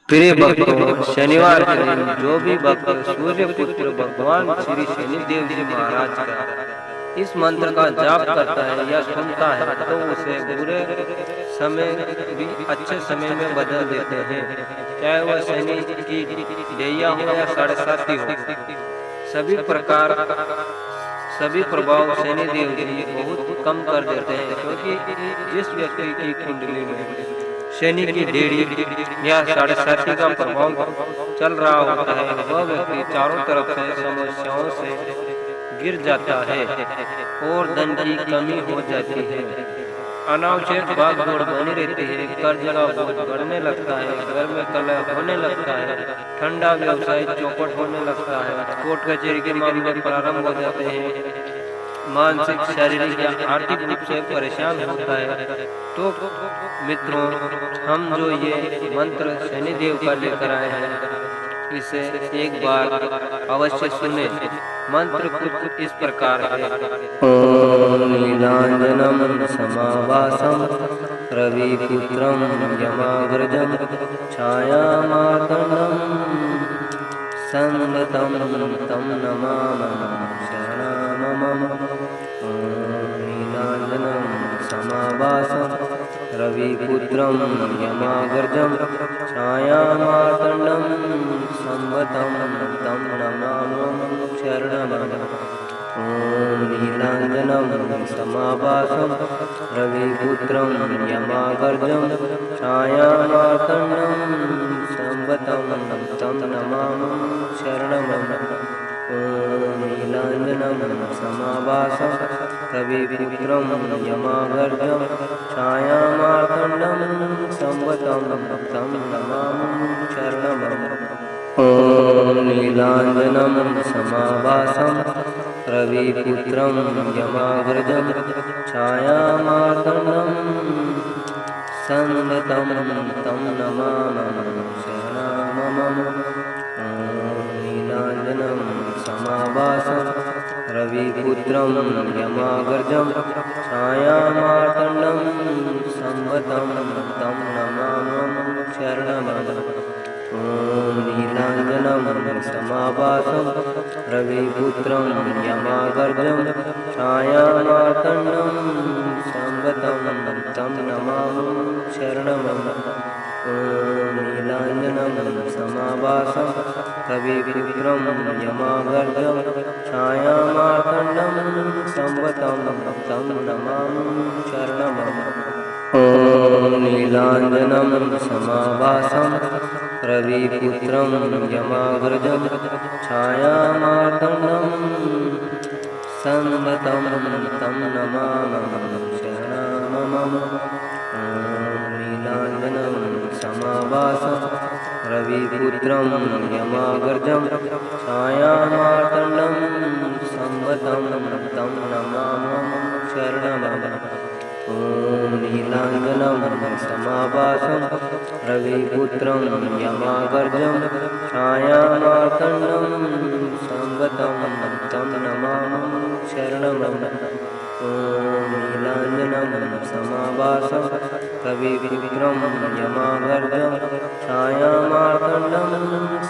प्रिय भक्तों, शनिवार के दिन जो भी भक्त सूर्य पुत्र भगवान श्री शनिदेव जी महाराज का इस मंत्र का जाप करता है या सुनता है तो उसे बुरे समय भी अच्छे समय में बदल देते हैं। चाहे वह शनि की ढैया हो या साढ़े साती हो, सभी प्रभाव शनिदेव जी बहुत कम कर देते हैं, क्योंकि जिस व्यक्ति की कुंडली में शनि की डेढ़ी या साढ़े साती का प्रभाव चल रहा होता है, वह व्यक्ति चारों तरफ से समस्याओं से गिर जाता है और धन की कमी हो जाती है। अनावश्यक भागदौड़ बनी रहती है, कर्ज का बोझ बढ़ने लगता है, घर में कलह होने लगता है, ठंडा व्यवसाय चौपट होने लगता है, कोर्ट कचहरी के मामले प्रारंभ हो जाते हैं, मानसिक शारीरिक या आर्थिक रूप से परेशान होता है। तो मित्रों, हम जो ये मंत्र शनिदेव का लेकर आए हैं, इसे एक बार अवश्य सुने। मंत्र कुछ इस प्रकार है। ओम नीलांजनम समावासम रविपुत्रम यमाग्रजम छायामार्तंडम संगतम तम नमामि शरणमम। ओम नीलांजनम समावासम रविपुत्रम यमाग्रजम छायामार्तंडम संगतम तम नमामि शरणमम। ओम नीलांजनम समावासम रविपुत्रम यमाग्रजम छायामार्तंडम संगतम तम नमामि शरणमम। ओम नीलांजनम समावासम रविपुत्रम यमाग्रजम छायामार्तंडम संगतम तम नमामि शरणमम। ओम नीलांजनम समावासम रविपुत्रम यमाग्रजम छायामार्तंडम संगतम तम नमामि शरणमम। ओम नीलांजनम समावासम रविपुत्रम यमाग्रजम छायामार्तंडम संगतम तम नमामि शरणमम। ओम नीलांजनम समावासम रविपुत्रम यमाग्रजम छायामार्तंडम संगतम तम नमामि शरणमम। ओम नीलांजनम समावासम रविपुत्रम यमाग्रजम छायामार्तंडम संगतम तम नमामि शरणमम। ओम नीलांजनम समावासम रविपुत्रम यमाग्रजम छायामार्तंडम संगतम तम नमामि शरणमम। ओम नीलांजनम समावासम रविपुत्रम यमाग्रजम छायामार्तंडम संगतम तम नमामि शरणमम। ओम नीलांजनम समावासम रविपुत्रम यमाग्रजम छायामार्तंडम संगतम तम नमामि शरणमम। ओम नीलांजनम समावासम रविपुत्रम यमाग्रजम छायामार्तंडम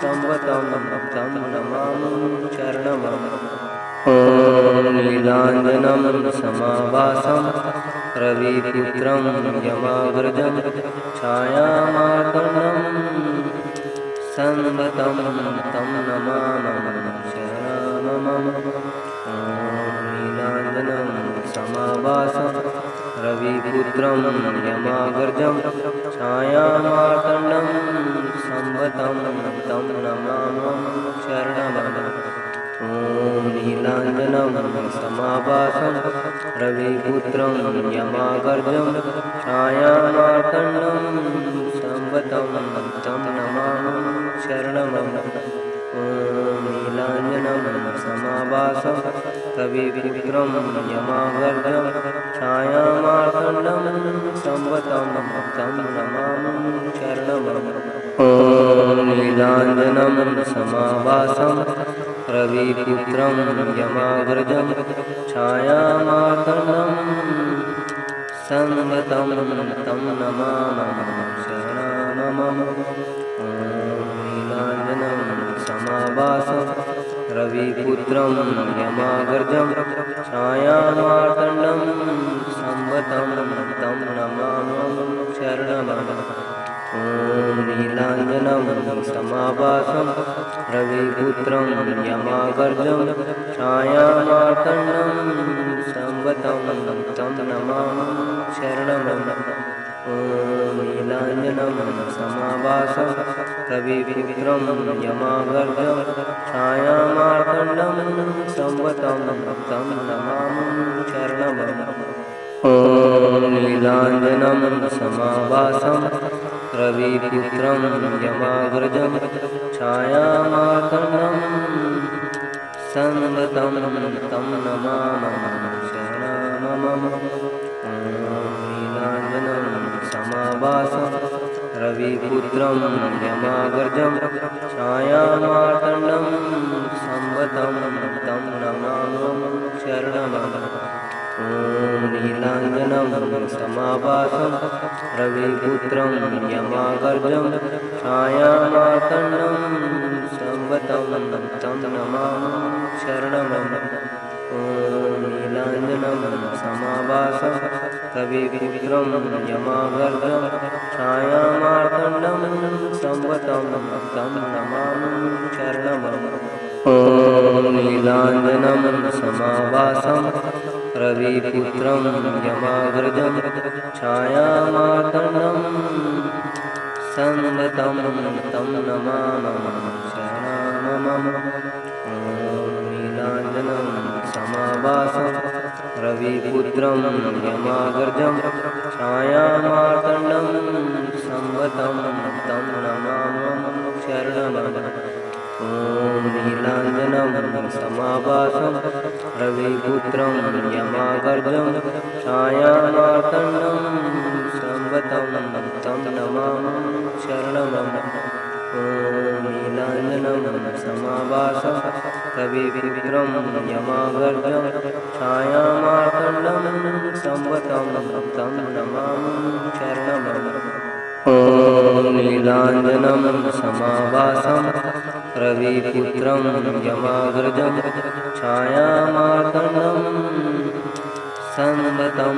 संगतम तम नमामि शरणमम। ओम नीलांजनम समावासम रविपुत्रम यमाग्रजम छायामार्तंडम संगतम तम नमामि शरणमम। ओम नीलांजनम समावासम रविपुत्रम यमाग्रजम छायामार्तंडम संगतम तम नमामि शरणमम। ओम नीलांजनम समावासम रविपुत्रम यमाग्रजम छायामार्तंडम संगतम तम नमामि शरणमम। ओम नीलांजनम समावासम रविपुत्रम यमाग्रजम छायामार्तंडम संगतम तम नमामि शरणमम। ओम नीलांजनम समावासम रविपुत्रम यमाग्रजम छायामार्तंडम संगतम तम नमामि शरणमम। शरणममम्। ॐ नीलाञ्जनं समाभासं रविपुत्रं यमागर्जं छायामार्तण्डं संवतं तं नमामि शरणममम्। ॐ नीलाञ्जनं समाभासं रविपुत्रं यमागर्जं छायामार्तण्डं संवतं तं नमामि शरणममम्। ॐ नीलाञ्जनं समाभासं रविपुत्रं यमागर्जं छायामार्तण्डं संवतं तं नमामि शरणममम्। ॐ नीलाञ्जनं समाभासं रविपुत्रं यमागर्जं छायामार्तण्डं संवतं तं नमामि शरणममम्। ॐ नीलाञ्जनं समाभासं रविपुत्रं यमागर्जं छायामार्तण्डं संवतं तं नमामि शरणममम्। ॐ नीलाञ्जनं समाभासं रविपुत्रं यमागर्जं छायामार्तण्डं संवतं तं नमामि शरणममम्। ॐ नीलाञ्जनं समाभासं रविपुत्रं यमागर्जं छायामार्तण्डं संवतं तं नमामि शरणममम्। ॐ नीलाञ्जनं समाभासं रविपुत्रं यमागर्जं छायामार्तण्डं संवतं तं नमामि शरणममम्। ॐ नीलाञ्जनं समाभासं रविपुत्रं यमागर्जं छायामार्तण्डं संवतं तं नमामि शरणममम्। ॐ नीलाञ्जनं समाभासं रविपुत्रं यमागर्जं छायामार्तण्डं संवतं तं नमामि शरणममम्। ॐ नीलाञ्जनं समाभासं रविपुत्रं यमागर्जं छायामार्तण्डं संवतं तं नमामि शरणममम्। ॐ नीलाञ्जनं समाभासं रविपुत्रं यमागर्जं छायामार्तण्डं संवतं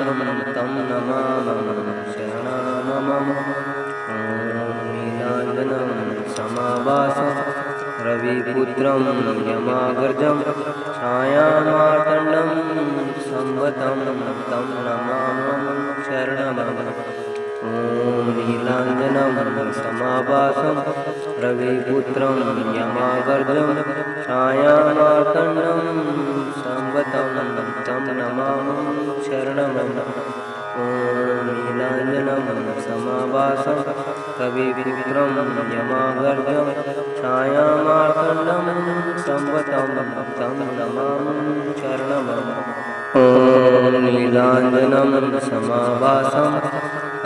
तं नमामि शरणममम्। ॐ नीलाञ्जनं समाभासं रविपुत्रं यमागर्जं छायामार्तण्डं संवतं तं नमामि शरणममम्। ॐ नीलाञ्जनं समाभासं रविपुत्रं यमागर्जं छायामार्तण्डं संवतं तं नमामि शरणममम्। ॐ नीलाञ्जनं समाभासं रविपुत्रं यमागर्जं छायामार्तण्डं संवतं तं नमामि शरणममम्। ॐ नीलाञ्जनं समाभासं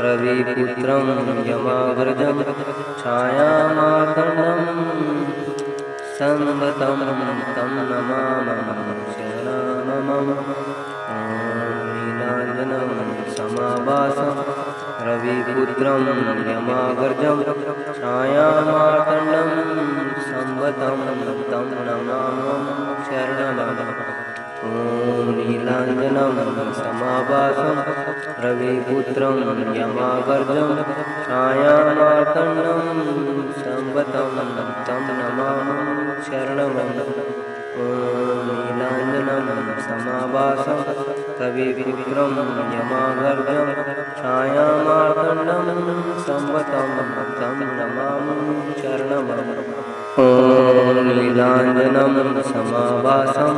रविपुत्रं यमागर्जं छायामार्तण्डं संवतं तं नमामि शरणममम्। ॐ नीलाञ्जनं समाभासं रविपुत्रं यमागर्जं छायामार्तण्डं संवतं तं नमामि शरणममम्। ॐ नीलाञ्जनं समाभासं रविपुत्रं यमागर्जं छायामार्तण्डं संवतं तं नमामि शरणममम्। ॐ नीलाञ्जनं समाभासं रविपुत्रं यमागर्जं छायामार्तण्डं संवतं तं नमामि शरणममम्। ॐ नीलाञ्जनं समाभासं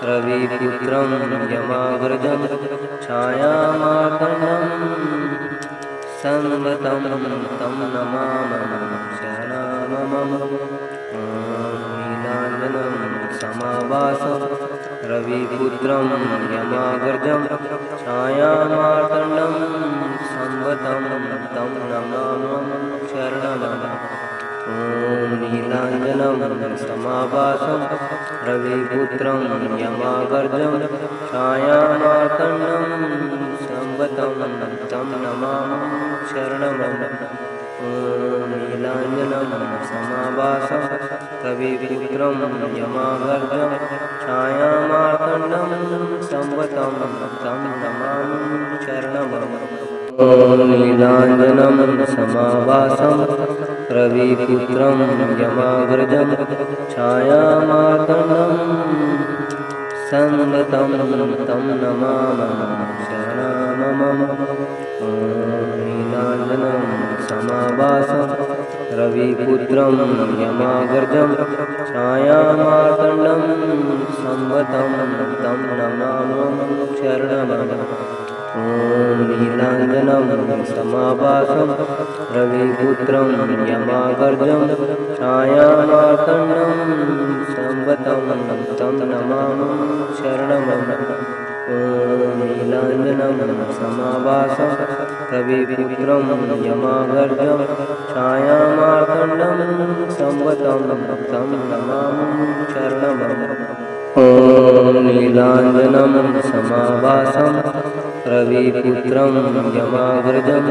रविपुत्रं यमागर्जं छायामार्तण्डं संवतं तं नमामि शरणममम्। ॐ नीलाञ्जनं समाभासं रविपुत्रं यमागर्जं छायामार्तण्डं संवतं तं नमामि शरणममम्। ॐ नीलाञ्जनं समाभासं रविपुत्रं यमागर्जं छायामार्तण्डं संवतं तं नमामि शरणममम्। ॐ ॐ नीलाञ्जनं समाभासं रविपुत्रं यमागर्जं छायामार्तण्डं संवतं तं नमामि शरणमं। ॐ नीलाञ्जनं समाभासं रविपुत्रं यमागर्जं छायामार्तण्डं संवतं तं नमामि शरणमं। नीलाञ्जनं समाभासं रविपुत्रं यमागर्जं छायामार्तण्डं संवतं तं नमामि शरणमं। ॐ नीलाञ्जनं समाभासं रविपुत्रं यमागर्जं छायामार्तण्डं संवतं तं नमामि शरणमं। ॐ नीलाञ्जनं समाभासं रविपुत्रं यमागर्जं छायामार्तण्डं संवतं तं नमामि शरणमं। ॐ नीलाञ्जनं समाभासं रविपुत्रं यमागर्जं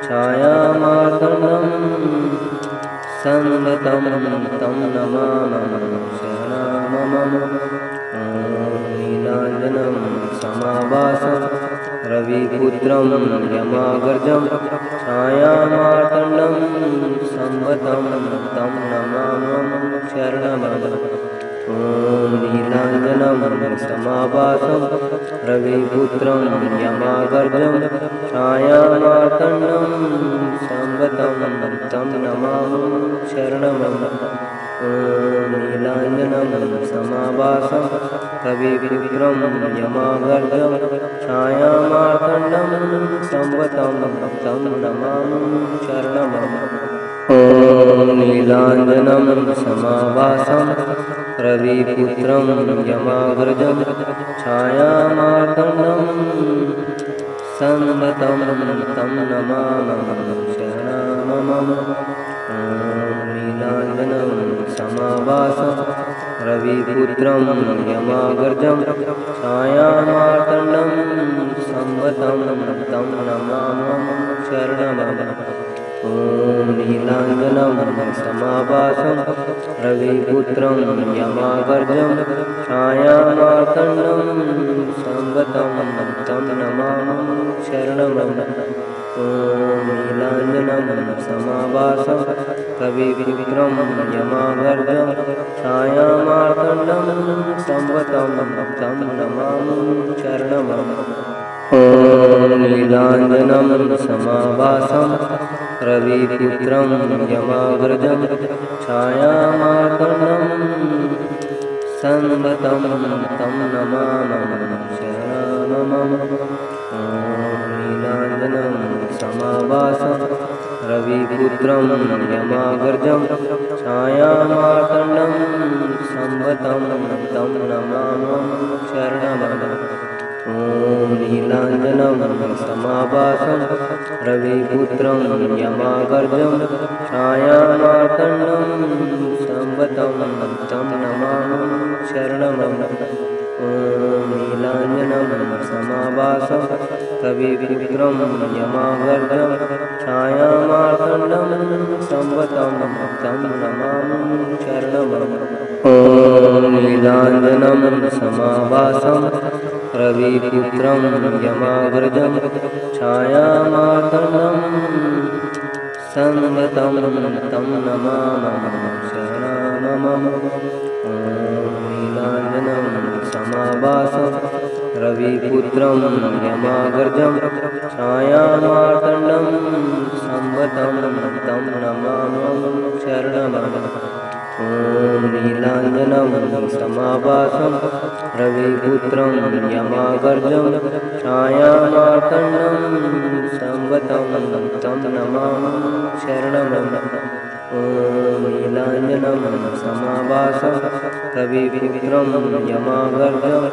छायामार्तण्डं संवतं तं नमामि शरणमं। नीलाञ्जनं समाभासं रविपुत्रं यमागर्जं छायामार्तण्डं संवतं तं नमामि शरणमं। ॐ नीलाञ्जनं समाभासं रविपुत्रं यमागर्जं छायामार्तण्डं संवतं तं नमामि शरणमं। ॐ नीलाञ्जनं समाभासं रविपुत्रं यमागर्जं छायामार्तण्डं संवतं तं नमामि शरणमं। ॐ नीलाञ्जनं समाभासं रविपुत्रं यमागर्जं छायामार्तण्डं संवतं तं नमामि शरणमं। नीलाञ्जनं समाभासं रविपुत्रं यमागर्जं छायामार्तण्डं संवतं तं नमामि शरणमं। ॐ नीलाञ्जनं समाभासं रविपुत्रं यमागर्जं छायामार्तण्डं संवतं तं नमामि शरणमं। ॐ नीलाञ्जनं समाभासं रविपुत्रं यमागर्जं छायामार्तण्डं संवतं तं नमामि शरणमं। ॐ नीलाञ्जनं समाभासं रविपुत्रं यमागर्जं छायामार्तण्डं संवतं तं नमामि शरणमं। नीलाञ्जनं समाभासं रविपुत्रं यमागर्जं छायामार्तण्डं संवतं तं नमामि शरणमं। ॐ नीलाञ्जनं समाभासं रविपुत्रं यमागर्जं छायामार्तण्डं संवतं तं नमामि शरणमं। ॐ नीलाञ्जनं समाभासं रविपुत्रं यमागर्जं छायामार्तण्डं संवतं तं नमामि शरणमं। ॐ नीलाञ्जनं समाभासं रविपुत्रं यमागर्जं छायामार्तण्डं संवतं तं नमामि शरणमं। नीलाञ्जनं समाभासं रविपुत्रं यमागर्जं छायामार्तण्डं संवतं तं नमामि शरणमं। ॐ नीलाञ्जनं समाभासं रविपुत्रं यमागर्जं छायामार्तण्डं संवतं तं नमामि शरणमं। ॐ नीलाञ्जनं समाभासं रविपुत्रं यमागर्जं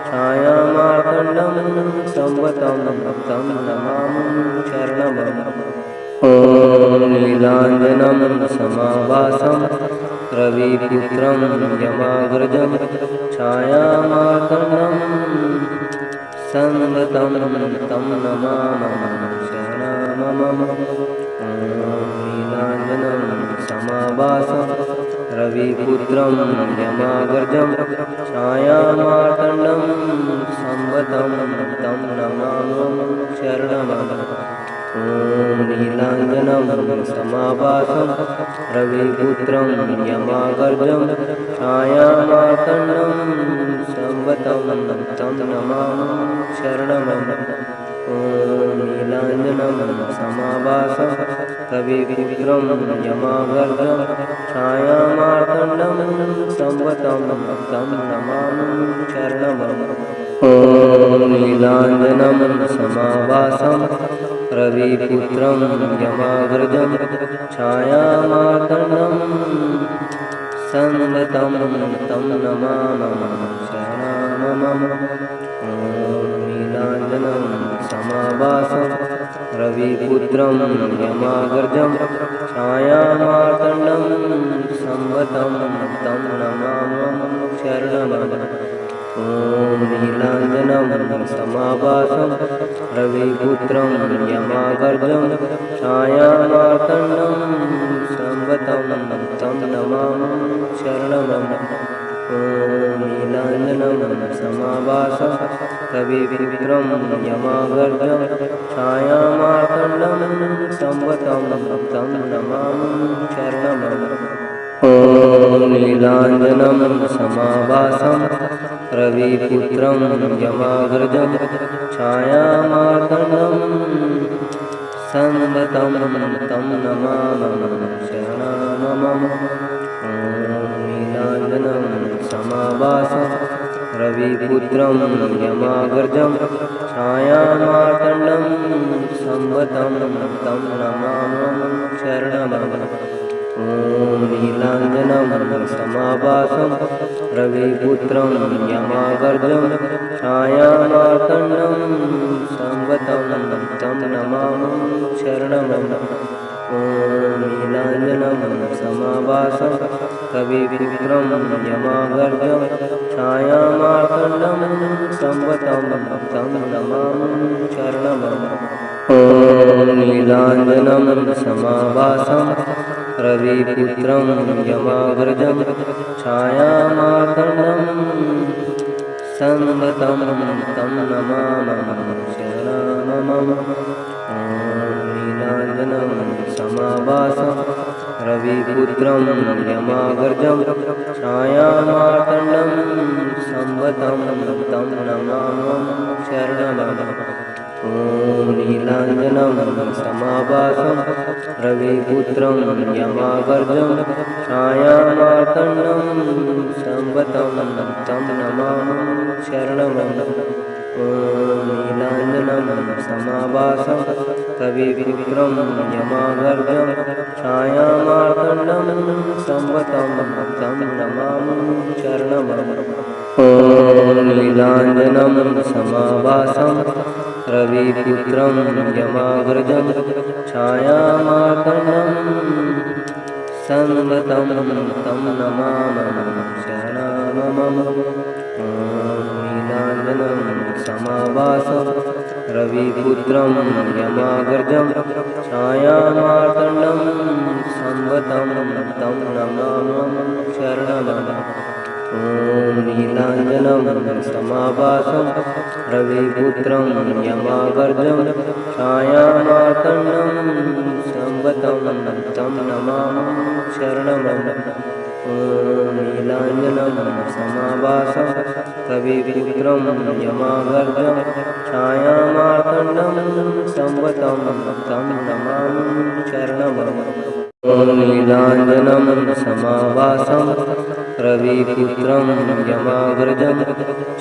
छायामार्तण्डं संवतं तं नमामि शरणमं। ॐ नीलाञ्जनं समाभासं रविपुत्रं यमागर्जं छायामार्तण्डं संवतं तं नमामि शरणमं। समाभासं रविपुत्रं यमाग्रजं छायामार्तण्डं संवतं तं नमामि शरणमं। ॐ नीलाञ्जनं समाभासं रविपुत्रं यमाग्रजं छायामार्तण्डं संवतं तं नमामि शरणमं। ॐ नीलाञ्जनं समाभासं रविपुत्रं यमाग्रजं छायामार्तण्डं संवतं तं नमामि शरणमं। ॐ नीलाञ्जनं समाभासं रविपुत्रं यमाग्रजं छायामार्तण्डं संवतं तं नमामि शरणमं। ॐ नीलाञ्जनं समाभासं रविपुत्रं यमाग्रजं छायामार्तण्डं संवतं तं नमामि शरणमं। ॐ नीलाञ्जनं समाभासं रविपुत्रं यमाग्रजं छायामार्तण्डं संवतं तं नमामि शरणमं। ॐ नीलाञ्जनं समाभासं रविपुत्रं यमाग्रजं छायामार्तण्डं संवतं तं नमामि शरणमं। ॐ नीलाञ्जनं समाभासं रविपुत्रं यमाग्रजं छायामार्तण्डं संवतं तं नमामि शरणमं। ॐ नीलाञ्जनं समाभासं रविपुत्रं यमाग्रजं छायामार्तण्डं संवतं तं नमामि शरणमं। ॐ नीलाञ्जनं समाभासं रविपुत्रं यमाग्रजं छायामार्तण्डं संवतं तं नमामि शरणमं। ॐ नीलाञ्जनं समाभासं रविपुत्रं यमाग्रजं छायामार्तण्डं संवतं तं नमामि शरणमं। ॐ नीलाञ्जनं समाभासं रविपुत्रं यमाग्रजं छायामार्तण्डं संवतं तं नमामि शरणमं। ॐ नीलाञ्जनं समाभासं रविपुत्रं यमाग्रजं छायामार्तण्डं संवतं तं नमामि शरणमं। ॐ नीलाञ्जनं समाभासं रविपुत्रं यमाग्रजं छायामार्तण्डं संवतं तं नमामि शरणमं। ॐ नीलाञ्जनं समाभासं रविपुत्रं यमाग्रजं छायामार्तण्डं संवतं तं नमामि शरणमं। ॐ नीलाञ्जनं समाभासं रविपुत्रं यमाग्रजं छायामार्तण्डं संवतं तं नमामि शरणमं। ॐ नीलाञ्जनं समाभासं रविपुत्रं यमाग्रजं छायामार्तण्डं संवतं तं नमामि शरणमं। ॐ नीलाञ्जनं समाभासं रविपुत्रं यमाग्रजं छायामार्तण्डं संवतं तं नमामि शरणमं। ॐ नीलाञ्जनं समाभासं रविपुत्रं यमाग्रजं छायामार्तण्डं संवतं तं नमामि शरणमं। ॐ नीलाञ्जनं समाभासं रविपुत्रं यमाग्रजं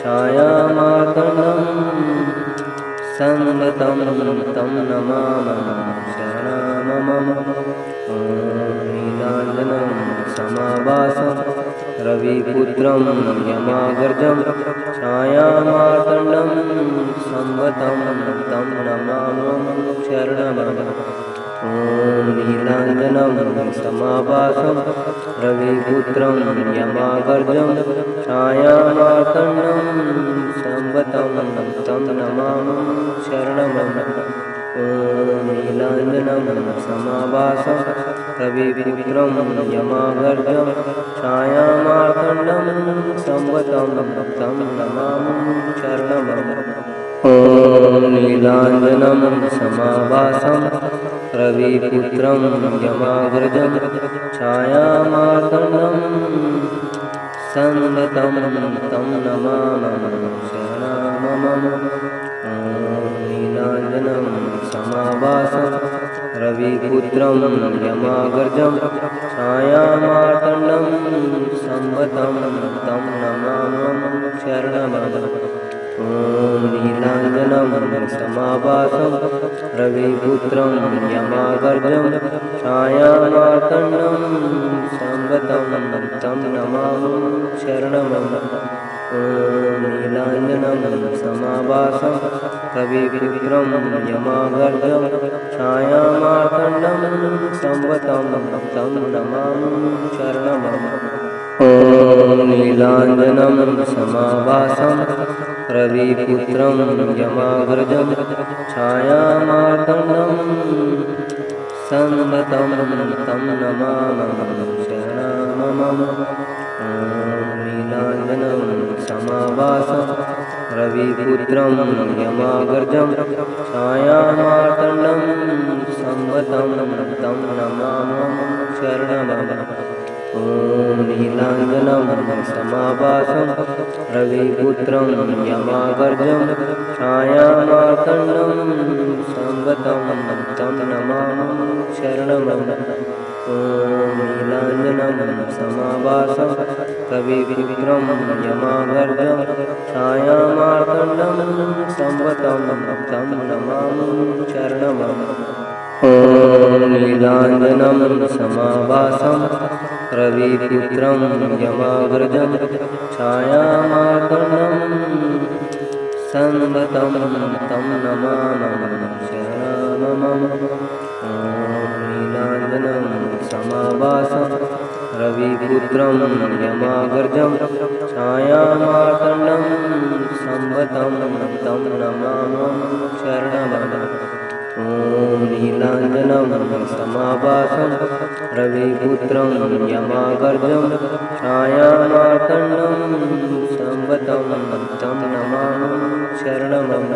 छायामार्तण्डं संवतं तं नमामि शरणमं। ॐ नीलाञ्जनं समाभासं रविपुत्रं यमाग्रजं छायामार्तण्डं संवतं तं नमामि शरणमं। ॐ नीलाञ्जनं समाभासं रविपुत्रं यमाग्रजं छायामार्तण्डं संवतं तं नमामि शरणमं। ॐ नीलाञ्जनं समाभासं रविपुत्रं यमागर्जं छायामार्तण्डं संवतं तं नमामि शरणमम्। ॐ नीलाञ्जनं समाभासं रविपुत्रं यमागर्जं छायामार्तण्डं संवतं तं नमामि शरणमम्। नीलाञ्जनं समाभासं रविपुत्रं यमागर्जं छायामार्तण्डं संवतं तं नमामि शरणमम्। ॐ नीलाञ्जनं समाभासं रविपुत्रं यमागर्जं छायामार्तण्डं संवतं तं नमामि शरणमम्। ॐ नीलाञ्जनं समाभासं रविपुत्रं यमागर्जं छायामार्तण्डं संवतं तं नमामि शरणमम्। ॐ नीलाञ्जनं समाभासं रविपुत्रं यमागर्जं छायामार्तण्डं संवतं तं नमामि शरणमम्। नीलाञ्जनं समाभासं रविपुत्रं यमागर्जं छायामार्तण्डं संवतं तं नमामि शरणमम्। ॐ नीलाञ्जनं समाभासं रविपुत्रं यमागर्जं छायामार्तण्डं संवतं तं नमामि शरणमम्। ॐ नीलाञ्जनं समाभासं रविपुत्रं यमागर्जं छायामार्तण्डं संवतं तं नमामि शरणमम्। ॐ नीलाञ्जनं समाभासं रविपुत्रं यमागर्जं छायामार्तण्डं संवतं तं नमामि शरणमम्। नीलाञ्जनं समाभासं रविपुत्रं यमागर्जं छायामार्तण्डं संवतं तं नमामि शरणमम्। ॐ नीलाञ्जनं समाभासं रविपुत्रं यमागर्जं छायामार्तण्डं संवतं तं नमामि शरणमम्।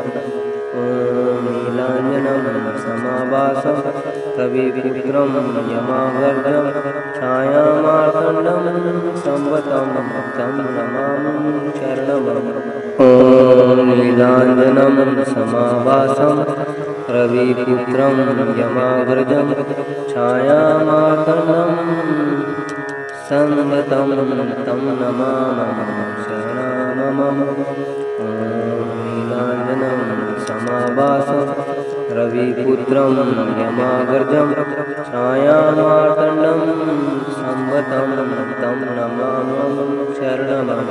ॐ नीलाञ्जनं समाभासं रविपुत्रं यमागर्जं छायामार्तण्डं संवतं तं नमामि शरणमम्। ॐ नीलाञ्जनं समाभासं रविपुत्रं यमागर्जं छायामार्तण्डं संवतं तं नमामि शरणमम्। नीलाञ्जनं समाभासं रविपुत्रं यमागर्जं छायामार्तण्डं संवतं तं नमामि शरणमम्।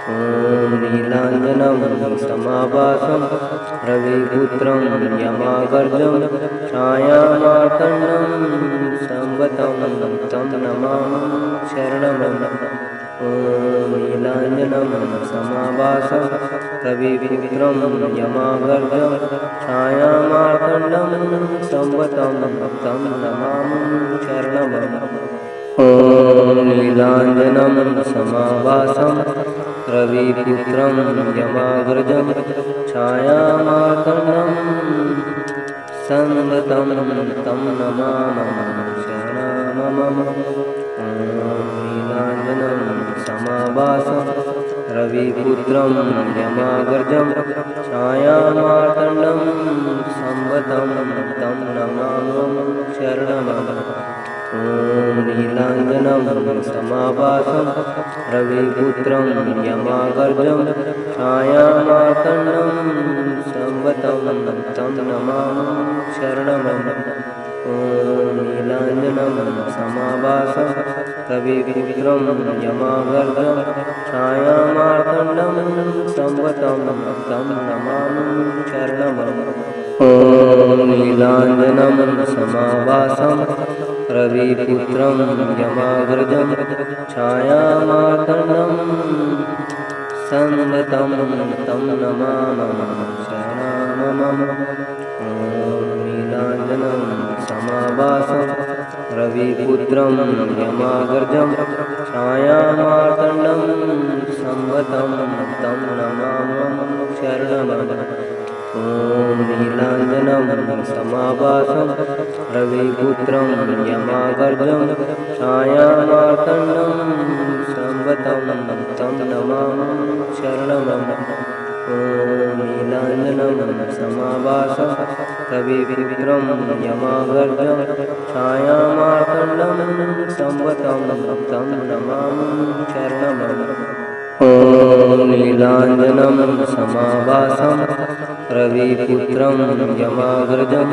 ॐ नीलाञ्जनं समाभासं रविपुत्रं यमागर्जं छायामार्तण्डं संवतं तं नमामि शरणमम्। ॐ नीलाञ्जनं समाभासं रविपुत्रं यमागर्जं छायामार्तण्डं संवतं तं नमामि शरणमम्। ॐ नीलाञ्जनं समाभासं रविपुत्रं यमागर्जं छायामार्तण्डं संवतं तं नमामि शरणमम्। नीलाञ्जनं समाभासं रविपुत्रं यमागर्जं छायामार्तण्डं संवतं तं नमामि शरणमम्। ॐ नीलाञ्जनं समाभासं रविपुत्रं यमागर्जं छायामार्तण्डं संवतं तं नमामि शरणमम्। ॐ नीलाञ्जनं समाभासं रविपुत्रं यमागर्जं छायामार्तण्डं संवतं तं नमामि शरणमम्। ॐ नीलाञ्जनं समाभासं रविपुत्रं यमागर्जं छायामार्तण्डं संवतं तं नमामि शरणमम्। रविपुत्रं यमाग्रजं छायामार्तण्डं संवतं तं नमामि शरणमं। ॐ नीलाञ्जनं समाभासं रविपुत्रं यमाग्रजं छायामार्तण्डं संवतं तं नमामि शरणमं। ॐ नीलाञ्जनं समाभासं रविपुत्रं यमाग्रजं छायामार्तण्डं संवतं तं नमामि शरणमं। ॐ नीलाञ्जनं समाभासं रविपुत्रं यमाग्रजं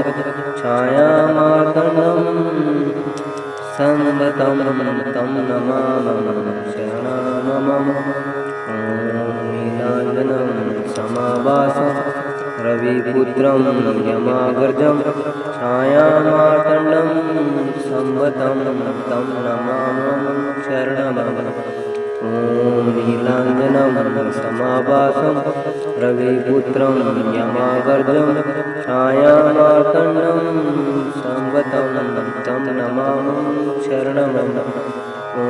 छायामार्तण्डं संवतं तं नमामि शरणमं। नीलाञ्जनं समाभासं रविपुत्रं यमाग्रजं छायामार्तण्डं संवतं तं नमामि शरणमं। ॐ नीलाञ्जनं समाभासं रविपुत्रं यमाग्रजं छायामार्तण्डं संवतं तं नमामि शरणमं। ॐ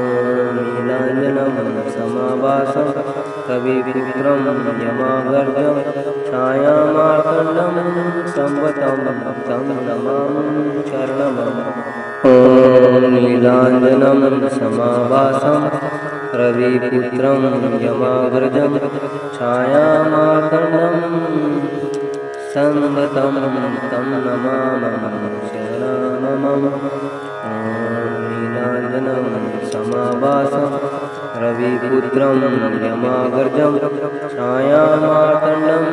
नीलाञ्जनं समाभासं रविपुत्रं यमाग्रजं छायामार्तण्डं संवतं तं नमामि शरणमं। ॐ नीलाञ्जनं समाभासं रविपुत्रं यमाग्रजं छायामार्तण्डं संवतं तं नमामि शरणमं। नीलाञ्जनं समाभासं रविपुत्रं यमाग्रजं छायामार्तण्डं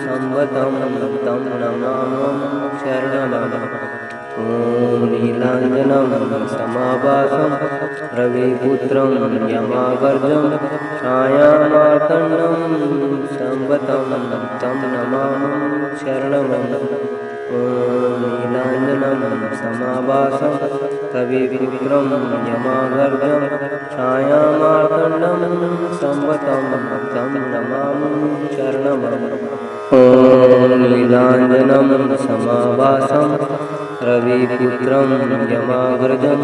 संवतं तं नमामि शरणमं। ॐ नीलाञ्जनं समाभासं रविपुत्रं यमाग्रजं छायामार्तण्डं संवतं तं नमामि शरणमं। ॐ नीलाञ्जनं समाभासं रविपुत्रं यमाग्रजं छायामार्तण्डं संवतं तं नमामि शरणमं। ॐ नीलाञ्जनं समाभासं रविपुत्रं यमाग्रजं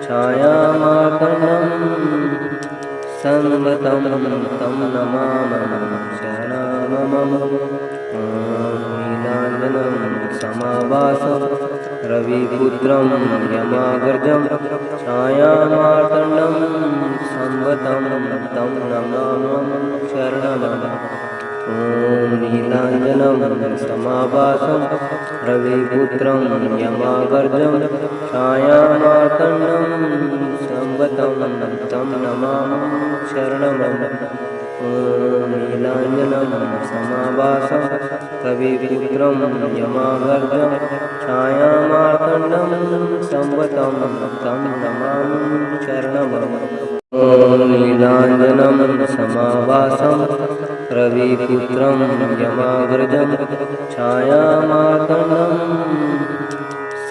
छायामार्तण्डं संवतं तं नमामि शरणमं। नीलाञ्जनं समाभासं रविपुत्रं यमाग्रजं छायामार्तण्डं संवतं तं नमामि शरणमं। ॐ नीलाञ्जनं समाभासं रविपुत्रं यमाग्रजं छायामार्तण्डं संवतं तं नमामि शरणमं। ॐ नीलाञ्जनं समाभासं रविपुत्रं यमाग्रजं छायामार्तण्डं संवतं तं नमामि शरणमं। ॐ नीलाञ्जनं समाभासं रविपुत्रं यमाग्रजं छायामार्तण्डं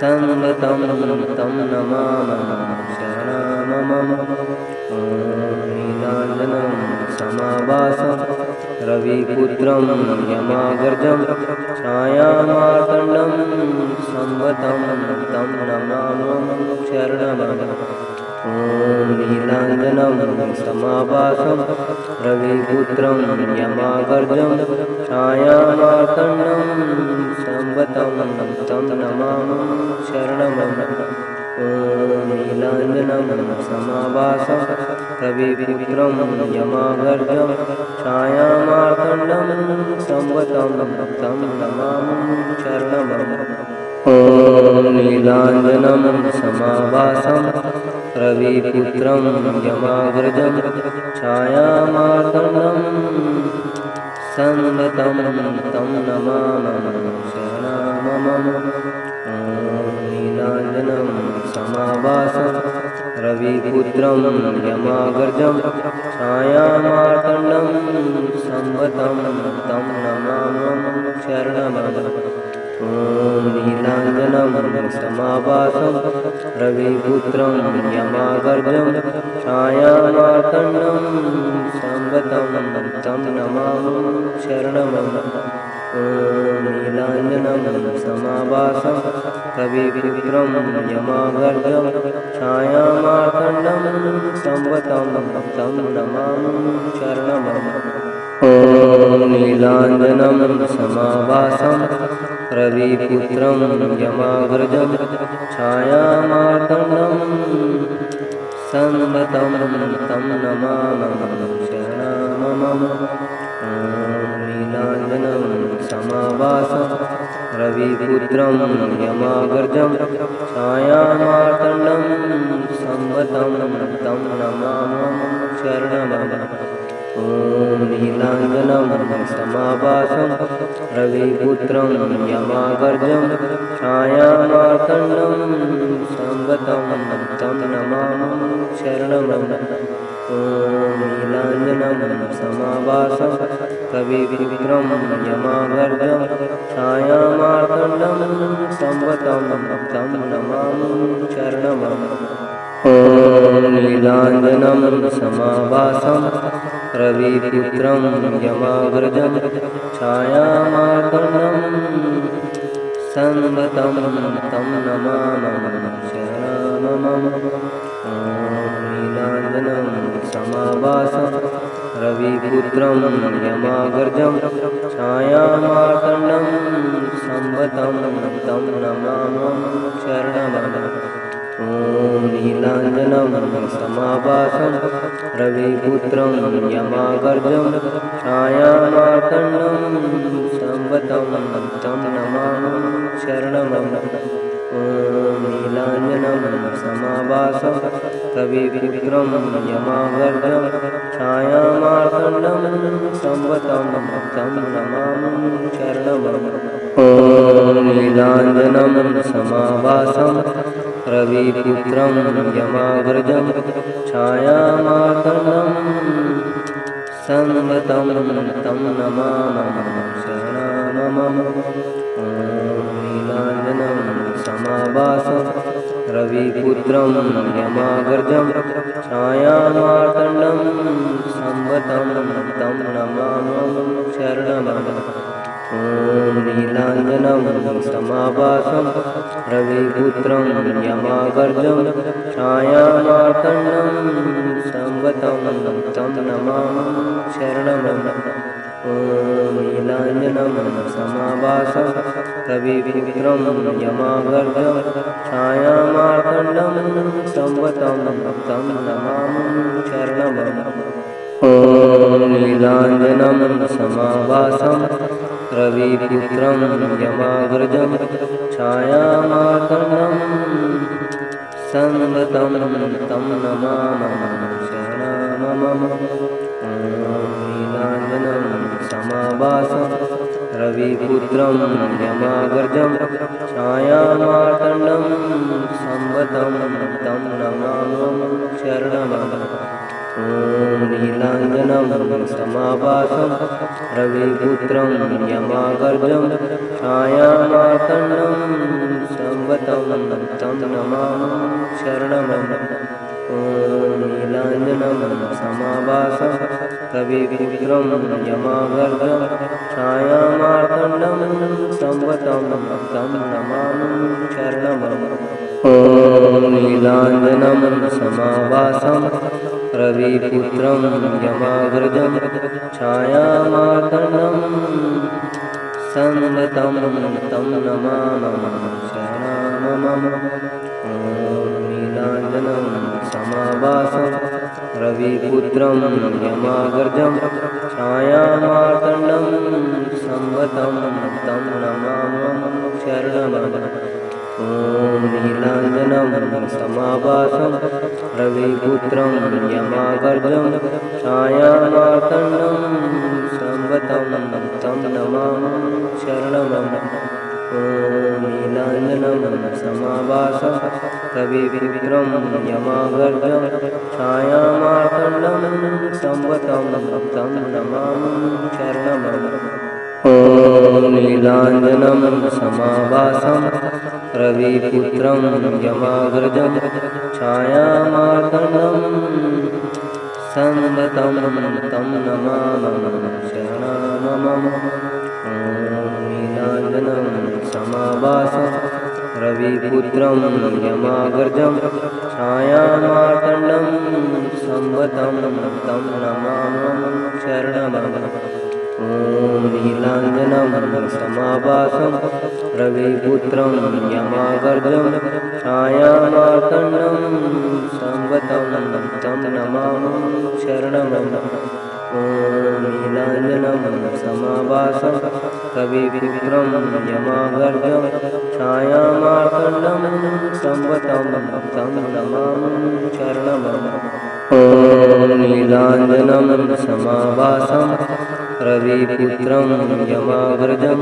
संवतं तं नमामि शरणमं। ॐ नीलाञ्जनं समाभासं रविपुत्रं यमाग्रजं छायामार्तण्डं संवतं तं नमामि शरणमं। ॐ नीलाञ्जनं समाभासं रविपुत्रं यमाग्रजं छायामार्तण्डं संवतं तं नमामि शरणमं। ॐ नीलाञ्जनं समाभासं रविपुत्रं यमाग्रजं छायामार्तण्डं संवतं तं नमामि शरणमं। ॐ नीलाञ्जनं समाभासं रविपुत्रं यमाग्रजं छायामार्तण्डं संवतं तं नमामि शरणमं। ॐ नीलाञ्जनं समाभासं रविपुत्रं यमाग्रजं छायामार्तण्डं संवतं तं नमामि शरणमं। ॐ नीलाञ्जनं समाभासं रविपुत्रं यमाग्रजं छायामार्तण्डं संवतं तं नमामि शरणमं। ॐ नीलाञ्जनं समाभासं रविपुत्रं यमागर्जं छायामार्तण्डं संवतं तं नमामि शरणमम्। ॐ नीलाञ्जनं समाभासं रविपुत्रं यमागर्जं छायामार्तण्डं संवतं तं नमामि शरणमम्। नीलाञ्जनं समाभासं रविपुत्रं यमागर्जं छायामार्तण्डं संवतं तं नमामि शरणमम्। ॐ नीलाञ्जनं समाभासं रविपुत्रं यमागर्जं छायामार्तण्डं संवतं तं नमामि शरणमम्। ॐ नीलाञ्जनं समाभासं रविपुत्रं यमागर्जं छायामार्तण्डं संवतं तं नमामि शरणमम्। ॐ नीलाञ्जनं समाभासं रविपुत्रं यमागर्जं छायामार्तण्डं संवतं तं नमामि शरणमम्। नीलाञ्जनं समाभासं रविपुत्रं यमागर्जं छायामार्तण्डं संवतं तं नमामि शरणमम्। ॐ नीलाञ्जनं समाभासं रविपुत्रं यमागर्जं छायामार्तण्डं संवतं तं नमामि शरणमम्। ॐ नीलाञ्जनं समाभासं रविपुत्रं यमागर्जं छायामार्तण्डं संवतं तं नमामि शरणमम्। ॐ नीलाञ्जनं समाभासं रविपुत्रं यमागर्जं छायामार्तण्डं संवतं तं नमामि शरणमम्। ॐ नीलाञ्जनं समाभासं रविपुत्रं यमागर्जं छायामार्तण्डं संवतं तं नमामि शरणमम्। ॐ नीलाञ्जनं समाभासं रविपुत्रं यमागर्जं छायामार्तण्डं संवतं तं नमामि शरणमम्। ॐ नीलाञ्जनं समाभासं रविपुत्रं यमागर्जं छायामार्तण्डं संवतं तं नमामि शरणमम्। ॐ नीलाञ्जनं समाभासं रविपुत्रं यमागर्जं छायामार्तण्डं संवतं तं नमामि शरणमम्। ॐ नीलाञ्जनं समाभासं रविपुत्रं यमागर्जं छायामार्तण्डं संवतं तं नमामि शरणमम्। ॐ नीलाञ्जनं समाभासं रविपुत्रं यमागर्जं छायामार्तण्डं संवतं तं नमामि शरणमम्। ॐ नीलाञ्जनं समाभासं रविपुत्रं यमागर्जं छायामार्तण्डं संवतं तं नमामि शरणमम्। ॐ नीलाञ्जनं समाभासं रविपुत्रं यमागर्जं छायामार्तण्डं संवतं तं नमामि शरणमम्। ॐ नीलाञ्जनं समाभासं रविपुत्रं यमागर्जं छायामार्तण्डं संवतं तं नमामि शरणमम्। ॐ नीलाञ्जनं समाभासं रविपुत्रं यमागर्जं छायामार्तण्डं संवतं तं नमामि शरणमम्। ॐ नीलाञ्जनं समाभासं रविपुत्रं यमागर्जं छायामार्तण्डं संवतं तं नमामि शरणमम्। ॐ नीलाञ्जनं समाभासं रविपुत्रं यमागर्जं छायामार्तण्डं संवतं तं नमामि शरणमम्। ॐ समाभासं रविपुत्रं यमाग्रजं छायामार्तण्डं संवतं तं नमामि शरणमं। ॐ नीलाञ्जनं समाभासं रविपुत्रं यमाग्रजं छायामार्तण्डं संवतं तं नमामि शरणमं। ॐ नीलाञ्जनं समाभासं रविपुत्रं यमाग्रजं छायामार्तण्डं संवतं तं नमामि शरणमं। ॐ नीलाञ्जनं समाभासं रविपुत्रं यमाग्रजं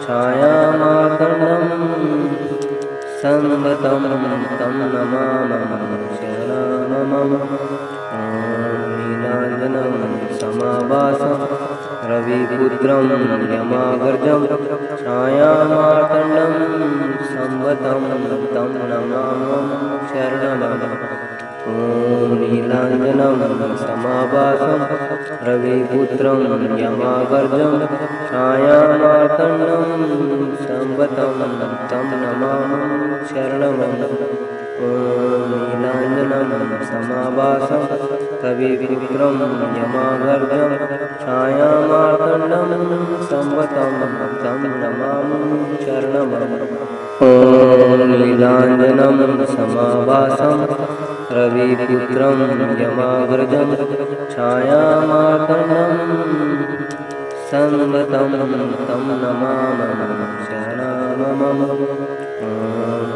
छायामार्तण्डं संवतं तं नमामि शरणमं। नीलाञ्जनं समाभासं रविपुत्रं यमाग्रजं छायामार्तण्डं संवतं तं नमामि शरणमं। ॐ नीलाञ्जनं समाभासं रविपुत्रं यमाग्रजं छायामार्तण्डं संवतं तं नमामि शरणमं। ॐ नीलाञ्जनं समाभासं रविपुत्रं यमाग्रजं छायामार्तण्डं संवतं तं नमामि शरणमं। ॐ नीलाञ्जनं समाभासं रविपुत्रं यमाग्रजं छायामार्तण्डं संवतं तं नमामि शरणमं।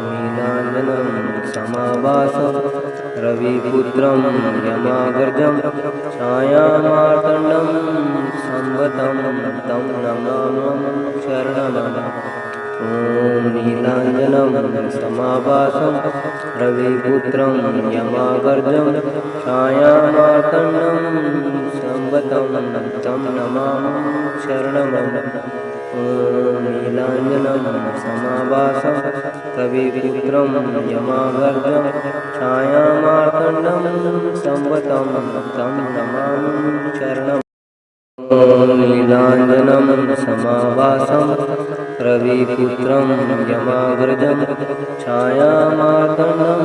नीलाञ्जनं समाभासं रविपुत्रं यमाग्रजं छायामार्तण्डं संवतं तं नमामि शरणमं। ॐ नीलाञ्जनं समाभासं रविपुत्रं यमाग्रजं छायामार्तण्डं संवतं तं नमामि शरणमं। ॐ नीलाञ्जनं समाभासं रविपुत्रं यमाग्रजं छायामार्तण्डं संवतं तं नमामि शरणमं। ॐ नीलाञ्जनं समाभासं रविपुत्रं यमाग्रजं छायामार्तण्डं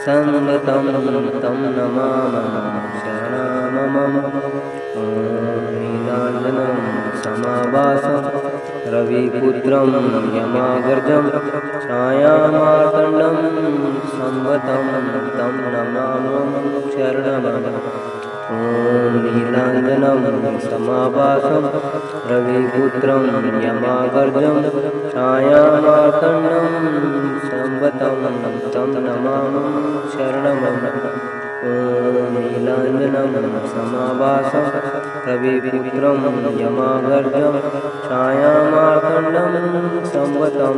संवतं तं नमामि शरणमं। ॐ नीलाञ्जनं समाभासं रविपुत्रं यमाग्रजं छायामार्तण्डं संवतं तं नमामि शरणमं। ॐ नीलाञ्जनं समाभासं रविपुत्रं यमाग्रजं छायामार्तण्डं संवतं तं नमामि शरणमं। ॐ नीलाञ्जनं समाभासं रविपुत्रं यमाग्रजं छायामार्तण्डं संवतं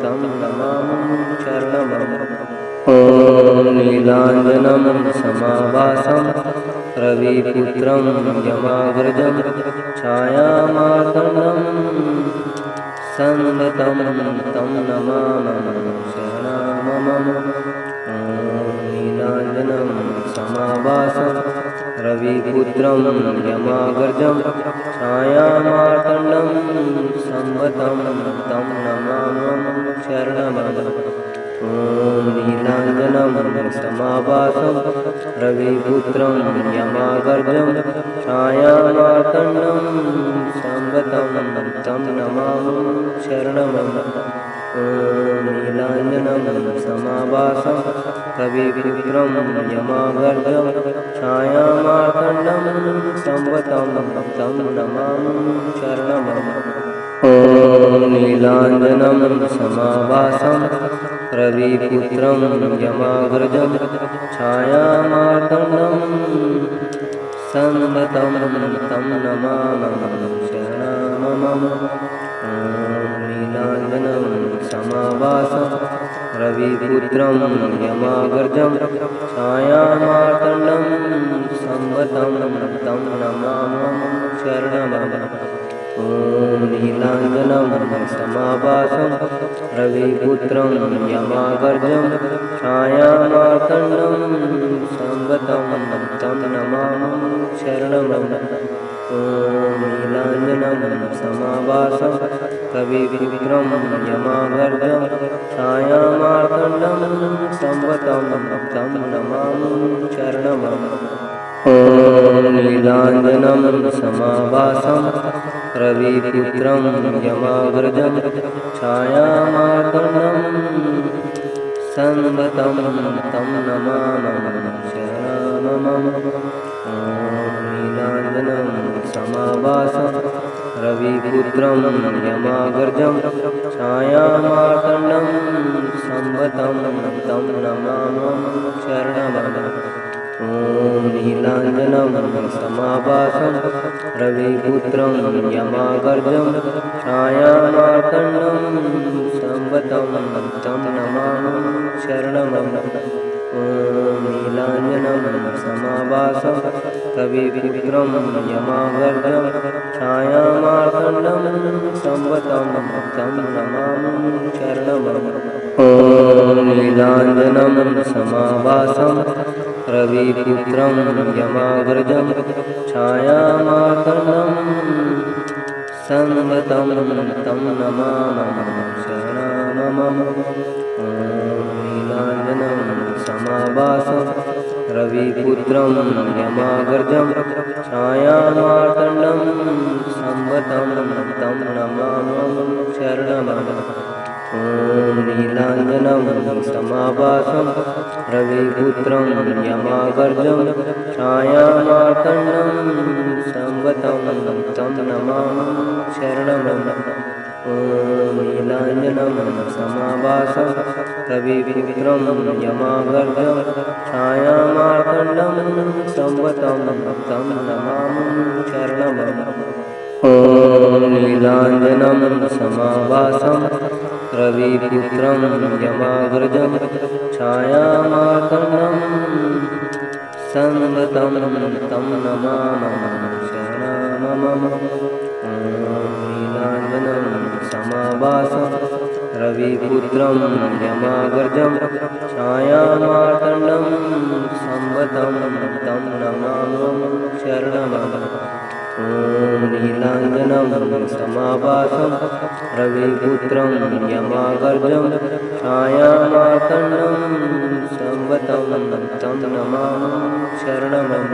तं नमामि शरणमं। ॐ नीलाञ्जनं समाभासं रविपुत्रं यमाग्रजं छायामार्तण्डं संवतं तं नमामि शरणमं। ॐ नीलाञ्जनं समाभासं रविपुत्रं यमाग्रजं छायामार्तण्डं संवतं तं नमामि शरणमं। ॐ नीलाञ्जनं समाभासं रविपुत्रं यमाग्रजं छायामार्तण्डं संवतं तं नमामि शरणमं। ॐ नीलाञ्जनं समाभासं रविपुत्रं यमाग्रजं छायामार्तण्डं संवतं तं नमामि शरणमं। ॐ नीलाञ्जनं समाभासं रविपुत्रं यमाग्रजं छायामार्तण्डं संवतं तं नमामि शरणमं। ॐ नीलाञ्जनं समाभासं रविपुत्रं यमाग्रजं छायामार्तण्डं संवतं तं नमामि शरणमं। ॐ नीलाञ्जनं समाभासं रविपुत्रं यमाग्रजं छायामार्तण्डं संवतं तं नमामि शरणमं। ॐ ॐ नीलाञ्जनं समाभासं कविपुत्रं यमागर्जं छायामार्तण्डं संवतं तं नमामि शरणमं। ॐ नीलाञ्जनं समाभासं रविपुत्रं यमाग्रजं छायामार्तण्डं संवतं तं नमामि शरणमं। ॐ नीलाञ्जनं समाभासं रविपुत्रं यमाग्रजं छायामार्तण्डं संवतं तं नमामि शरणमं। ॐ नीलाञ्जनं समाभासं रविपुत्रं यमागर्जं छायामार्तण्डं संवतं तं नमामि शरणमं। ॐ नीलाञ्जनं समाभासं रविपुत्रं यमागर्जं छायामार्तण्डं संवतं तं नमामि शरणमं। ॐ नीलाञ्जनं समाभासं रविपुत्रं यमाग्रजं छायामार्तण्डं संवतं तं नमामि शरणमं। ॐ नीलाञ्जनं समाभासं रविपुत्रं यमाग्रजं छायामार्तण्डं संवतं तं नमामि शरणमं। ॐ नीलाञ्जनं समाभासं रविपुत्रं यमागर्जं छायामार्तण्डं संवतं तं नमामि शरणमं। ॐ नीलाञ्जनं समाभासं रविपुत्रं यमागर्जं छायामार्तण्डं संवतं तं नमामि शरणमं। ॐ नीलाञ्जनं समाभासं रविपुत्रं यमाग्रजं छायामार्तण्डं संवतं तं नमामि शरणमं। ॐ नीलाञ्जनं समाभासं रविपुत्रं यमाग्रजं छायामार्तण्डं संवतं तं नमामि शरणमं। ॐ नीलाञ्जनं समाभासं रविपुत्रं यमागर्जं छायामार्तण्डं संवतं तं नमामि शरणमं।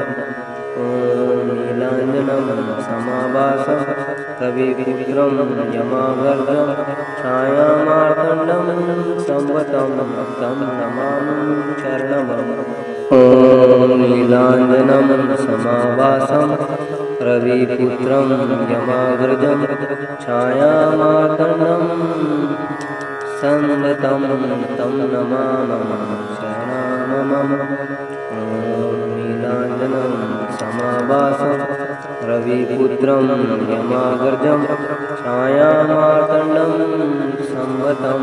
ॐ नीलाञ्जनं समाभासं रविपुत्रं यमागर्जं छायामार्तण्डं संवतं तं नमामि शरणमं। ॐ नीलाञ्जनं समाभासं रविपुत्रं यमाग्रजं छायामार्तण्डं संवतं तं नमामि शरणमं। ॐ नीलाञ्जनं समाभासं रविपुत्रं यमाग्रजं छायामार्तण्डं संवतं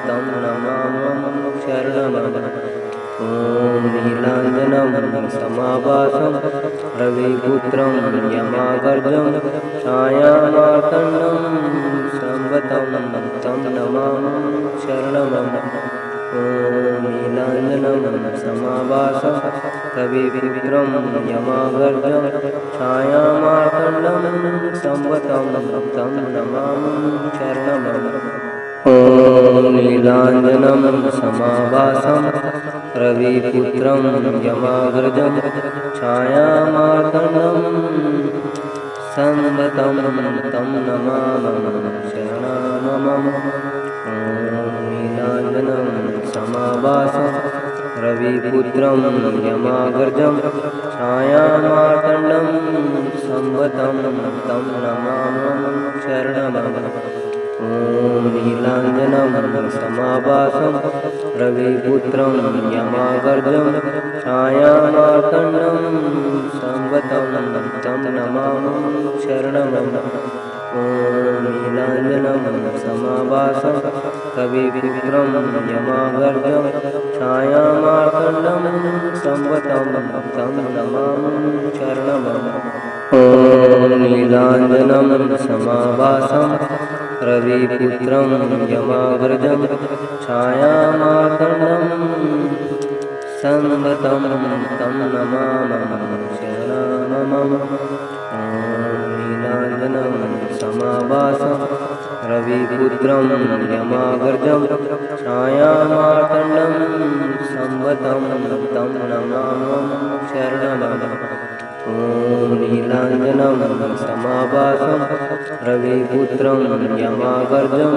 तं नमामि शरणमं। ॐ नीलाञ्जनं समाभासं रविपुत्रं यमागर्जं छायामार्तण्डं संवतं तं नमामि शरणमं। ॐ नीलाञ्जनं समाभासं रविपुत्रं यमागर्जं छायामार्तण्डं संवतं तं नमामि शरणमं। ॐ नीलाञ्जनं समाभासं रविपुत्रं यमाग्रजं छायामार्तण्डं संवतं तं नमामि शरणमं। ॐ नीलाञ्जनं समाभासं रविपुत्रं यमाग्रजं छायामार्तण्डं संवतं तं नमामि शरणमं। ॐ नीलाञ्जनं समाभासं रविपुत्रं यमागर्जं छायामार्तण्डं संवतं तं नमामि शरणमं। ॐ नीलाञ्जनं समाभासं रविपुत्रं यमागर्जं छायामार्तण्डं संवतं तं नमामि शरणमं। ॐ नीलाञ्जनं समाभासं रविपुत्रं यमाग्रजं छायामार्तण्डं संवतं तं नमामि शरणमं। ॐ समाभासं रविपुत्रं यमाग्रजं छायामार्तण्डं संवतं तं नमामि शरणमं। ॐ नीलाञ्जनं समाभासं रविपुत्रं यमाग्रजं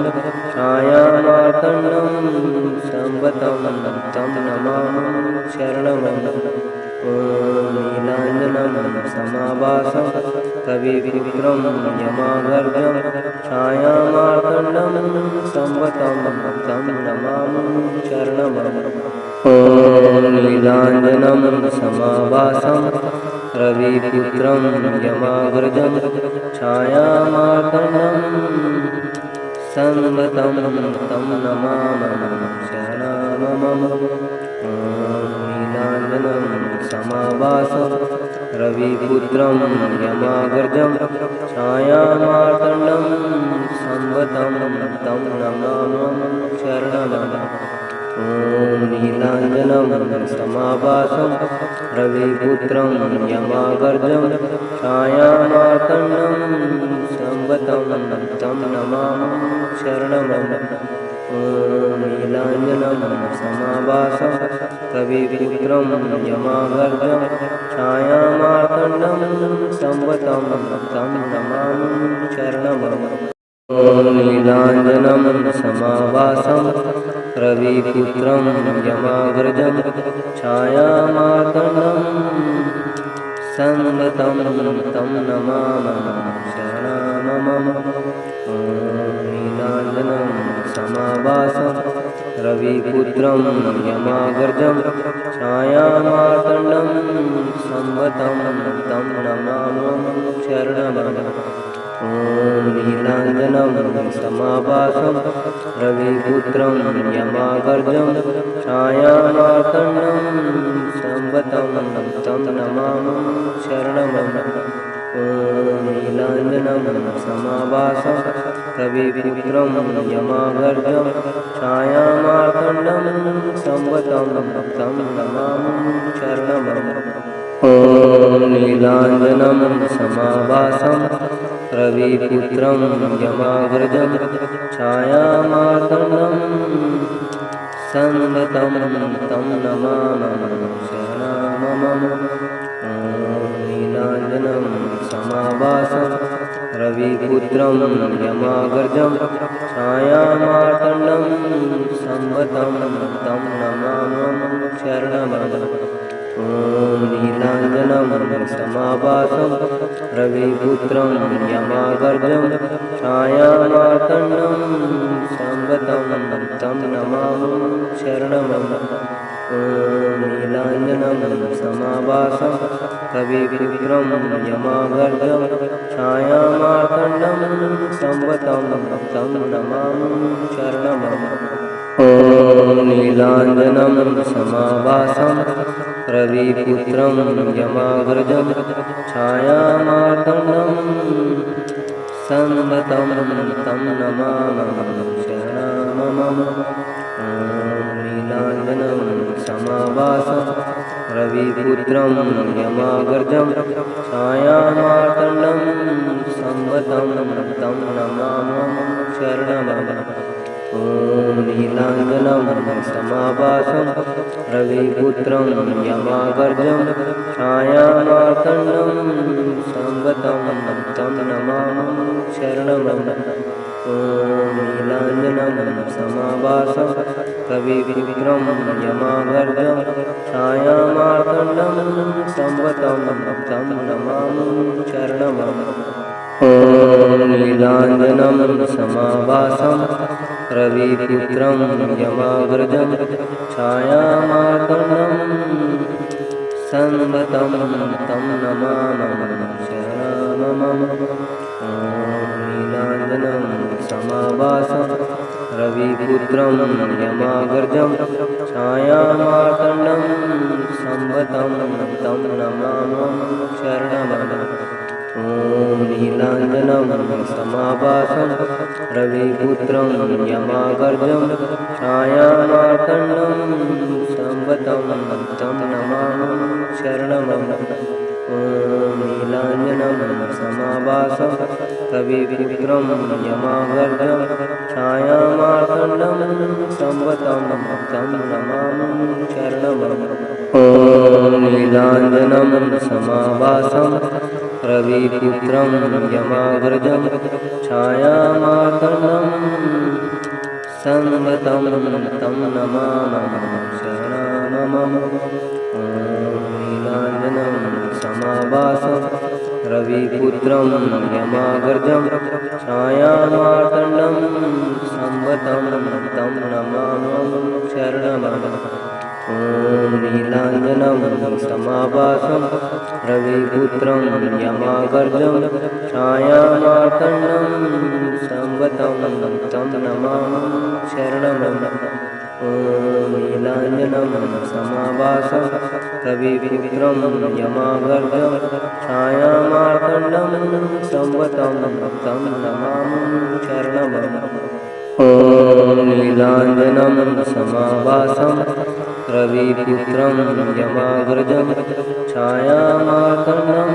छायामार्तण्डं संवतं तं नमामि शरणमं। ॐ नीलाञ्जनं समाभासं रविपुत्रं यमाग्रजं छायामार्तण्डं संवतं तं नमामि शरणमं। ॐ नीलाञ्जनं समाभासं रविपुत्रं यमाग्रजं छायामार्तण्डं संवतं तं नमामि शरणमं। नीलाञ्जनं समाभासं रविपुत्रं यमाग्रजं छायामार्तण्डं संवतं तं नमामि शरणमं। ॐ नीलाञ्जनं समाभासं रविपुत्रं यमाग्रजं छायामार्तण्डं संवतं तं नमामि शरणमं। ॐ नीलाञ्जनं समाभासं रविपुत्रं यमाग्रजं छायामार्तण्डं संवतं तं नमामि शरणमं। ॐ नीलाञ्जनं समाभासं रविपुत्रं यमाग्रजं छायामार्तण्डं संवतं तं नमामि शरणमं। ॐ नीलाञ्जनं समाभासं रविपुत्रं यमाग्रजं छायामार्तण्डं संवतं तं नमामि शरणमं। ॐ नीलाञ्जनं समाभासं रविपुत्रं यमाग्रजं छायामार्तण्डं संवतं तं नमामि शरणमं। ॐ नीलाञ्जनं समाभासं रविपुत्रं यमाग्रजं छायामार्तण्डं संवतं तं नमामि शरणमं। ॐ नीलाञ्जनं समाभासं रविपुत्रं यमाग्रजं छायामार्तण्डं संवतं तं नमामि शरणमं। ॐ नीलाञ्जनं समाभासं रविपुत्रं यमाग्रजं छायामार्तण्डं संवतं तं नमामि शरणमं। ॐ नीलाञ्जनं समाभासं रविपुत्रं यमाग्रजं छायामार्तण्डं संवतं तं नमामि शरणमं। ॐ नीलाञ्जनं समाभासं रविपुत्रं यमाग्रजं छायामार्तण्डं संवतं तं नमामि शरणमं। ॐ नीलाञ्जनं समाभासं रविपुत्रं यमाग्रजं छायामार्तण्डं संवतं तं नमामि शरणमं। ॐ नीलाञ्जनं समाभासं रविपुत्रं यमाग्रजं छायामार्तण्डं संवतं तं नमामि शरणमं। ॐ नीलाञ्जनं समाभासं रविपुत्रं यमाग्रजं छायामार्तण्डं संवतं तं नमामि शरणमं। ॐ नीलाञ्जनं समाभासं रविपुत्रं यमाग्रजं छायामार्तण्डं संवतं तं नमामि शरणमं। ॐ नीलाञ्जनं समाभासं रविपुत्रं यमाग्रजं छायामार्तण्डं संवतं तं नमामि शरणमं। ॐ नीलाञ्जनं समाभासं रविपुत्रं यमाग्रजं छायामार्तण्डं संवतं तं नमामि शरणमं। ॐ नीलाञ्जनं समाभासं रविपुत्रं यमाग्रजं छायामार्तण्डं संवतं तं नमामि शरणमं। ॐ नीलाञ्जनं समाभासं रविपुत्रं यमागर्जं छायामार्तण्डं संवतं तं नमामि शरणमम्। ॐ नीलाञ्जनं समाभासं रविपुत्रं यमागर्जं छायामार्तण्डं संवतं तं नमामि शरणमम्। ॐ नीलाञ्जनं समाभासं रविपुत्रं यमागर्जं छायामार्तण्डं संवतं तं नमामि शरणमम्। ॐ नीलाञ्जनं समाभासं रविपुत्रं यमागर्जं छायामार्तण्डं संवतं तं नमामि शरणमम्। ॐ नीलाञ्जनं समाभासं रविपुत्रं यमागर्जं छायामार्तण्डं संवतं तं नमामि शरणमम्। ॐ नीलाञ्जनं समाभासं रविपुत्रं यमागर्जं छायामार्तण्डं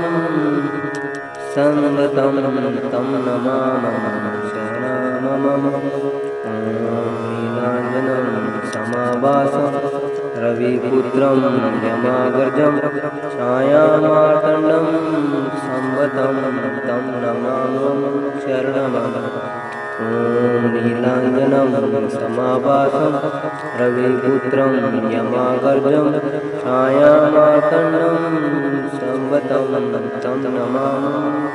संवतं तं नमामि शरणमम्। ॐ नीलाञ्जनं समाभासं रविपुत्रं यमागर्जं छायामार्तण्डं संवतं तं नमामि शरणमम्। ॐ नीलाञ्जनं समाभासं रविपुत्रं यमागर्जं छायामार्तण्डं संवतं तं नमामि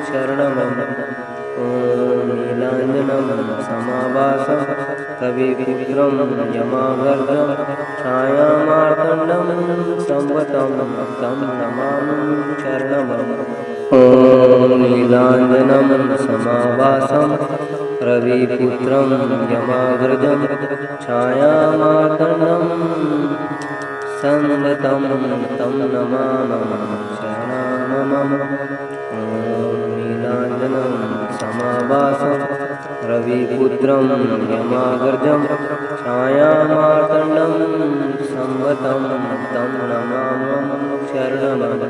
शरणमम्। ॐ नीलाञ्जनं समाभासं रविपुत्रं यमागर्जं छायामार्तण्डं संवतं तं नमामि शरणमम्। ॐ नीलाञ्जनं समाभासं रविपुत्रं यमागर्जं छायामार्तण्डं संवतं तं नमामि शरणमम्। ॐ नीलाञ्जनं समाभासं रविपुत्रं यमागर्जं छायामार्तण्डं संवतं तं नमामि शरणमम्।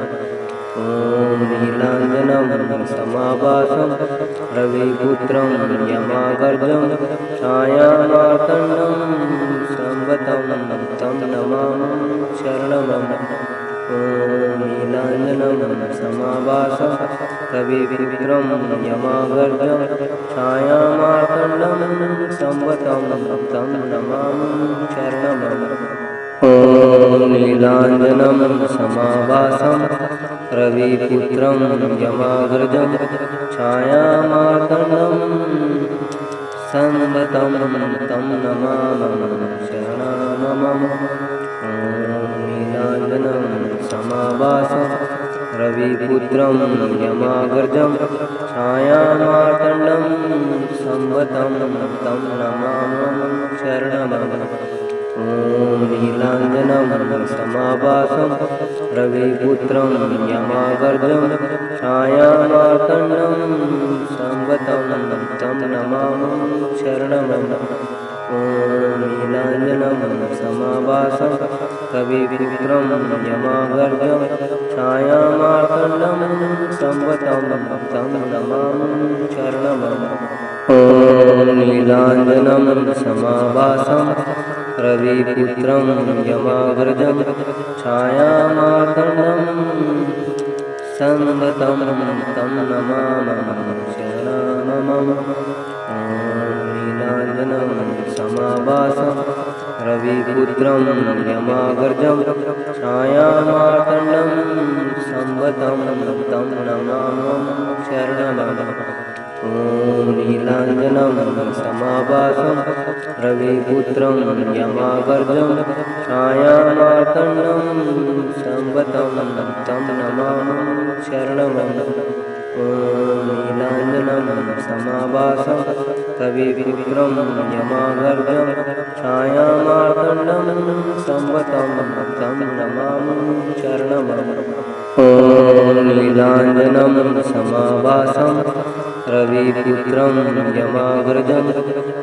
ॐ नीलाञ्जनं समाभासं रविपुत्रं यमागर्जं छायामार्तण्डं संवतं तं नमामि शरणमम्। ॐ नीलाञ्जनं समाभासं रविपुत्रं यमागर्जं छायामार्तण्डं संवतं तं नमामि शरणमम्। ॐ नीलाञ्जनं समाभासं रविपुत्रं यमागर्जं छायामार्तण्डं संवतं तं नमामि शरणमम्। ॐ नीलाञ्जनं समाभासं रविपुत्रं यमागर्जं छायामार्तण्डं संवतं तं नमामि शरणमम्। ॐ नीलाञ्जनं समाभासं रविपुत्रं यमागर्जं छायामार्तण्डं संवतं तं नमामि शरणमम्। ॐ नीलाञ्जनं समाभासं रविपुत्रं यमागर्जं छायामार्तण्डं संवतं तं नमामि शरणमम्। ॐ नीलाञ्जनं समाभासं रविपुत्रं यमागर्जं छायामार्तण्डं संवतं तं नमामि शरणमम्। ॐ नीलाञ्जनं समाभासं रविपुत्रं यमागर्जं छायामार्तण्डं संवतं तं नमामि शरणमम्। ॐ नीलाञ्जनं समाभासं रविपुत्रं यमागर्जं छायामार्तण्डं संवतं तं नमामि शरणमम्। ॐ नीलाञ्जनं समाभासं रविपुत्रं यमागर्जं छायामार्तण्डं संवतं तं नमामि शरणमम्। ॐ नीलाञ्जनं समाभासं रविपुत्रं यमागर्जं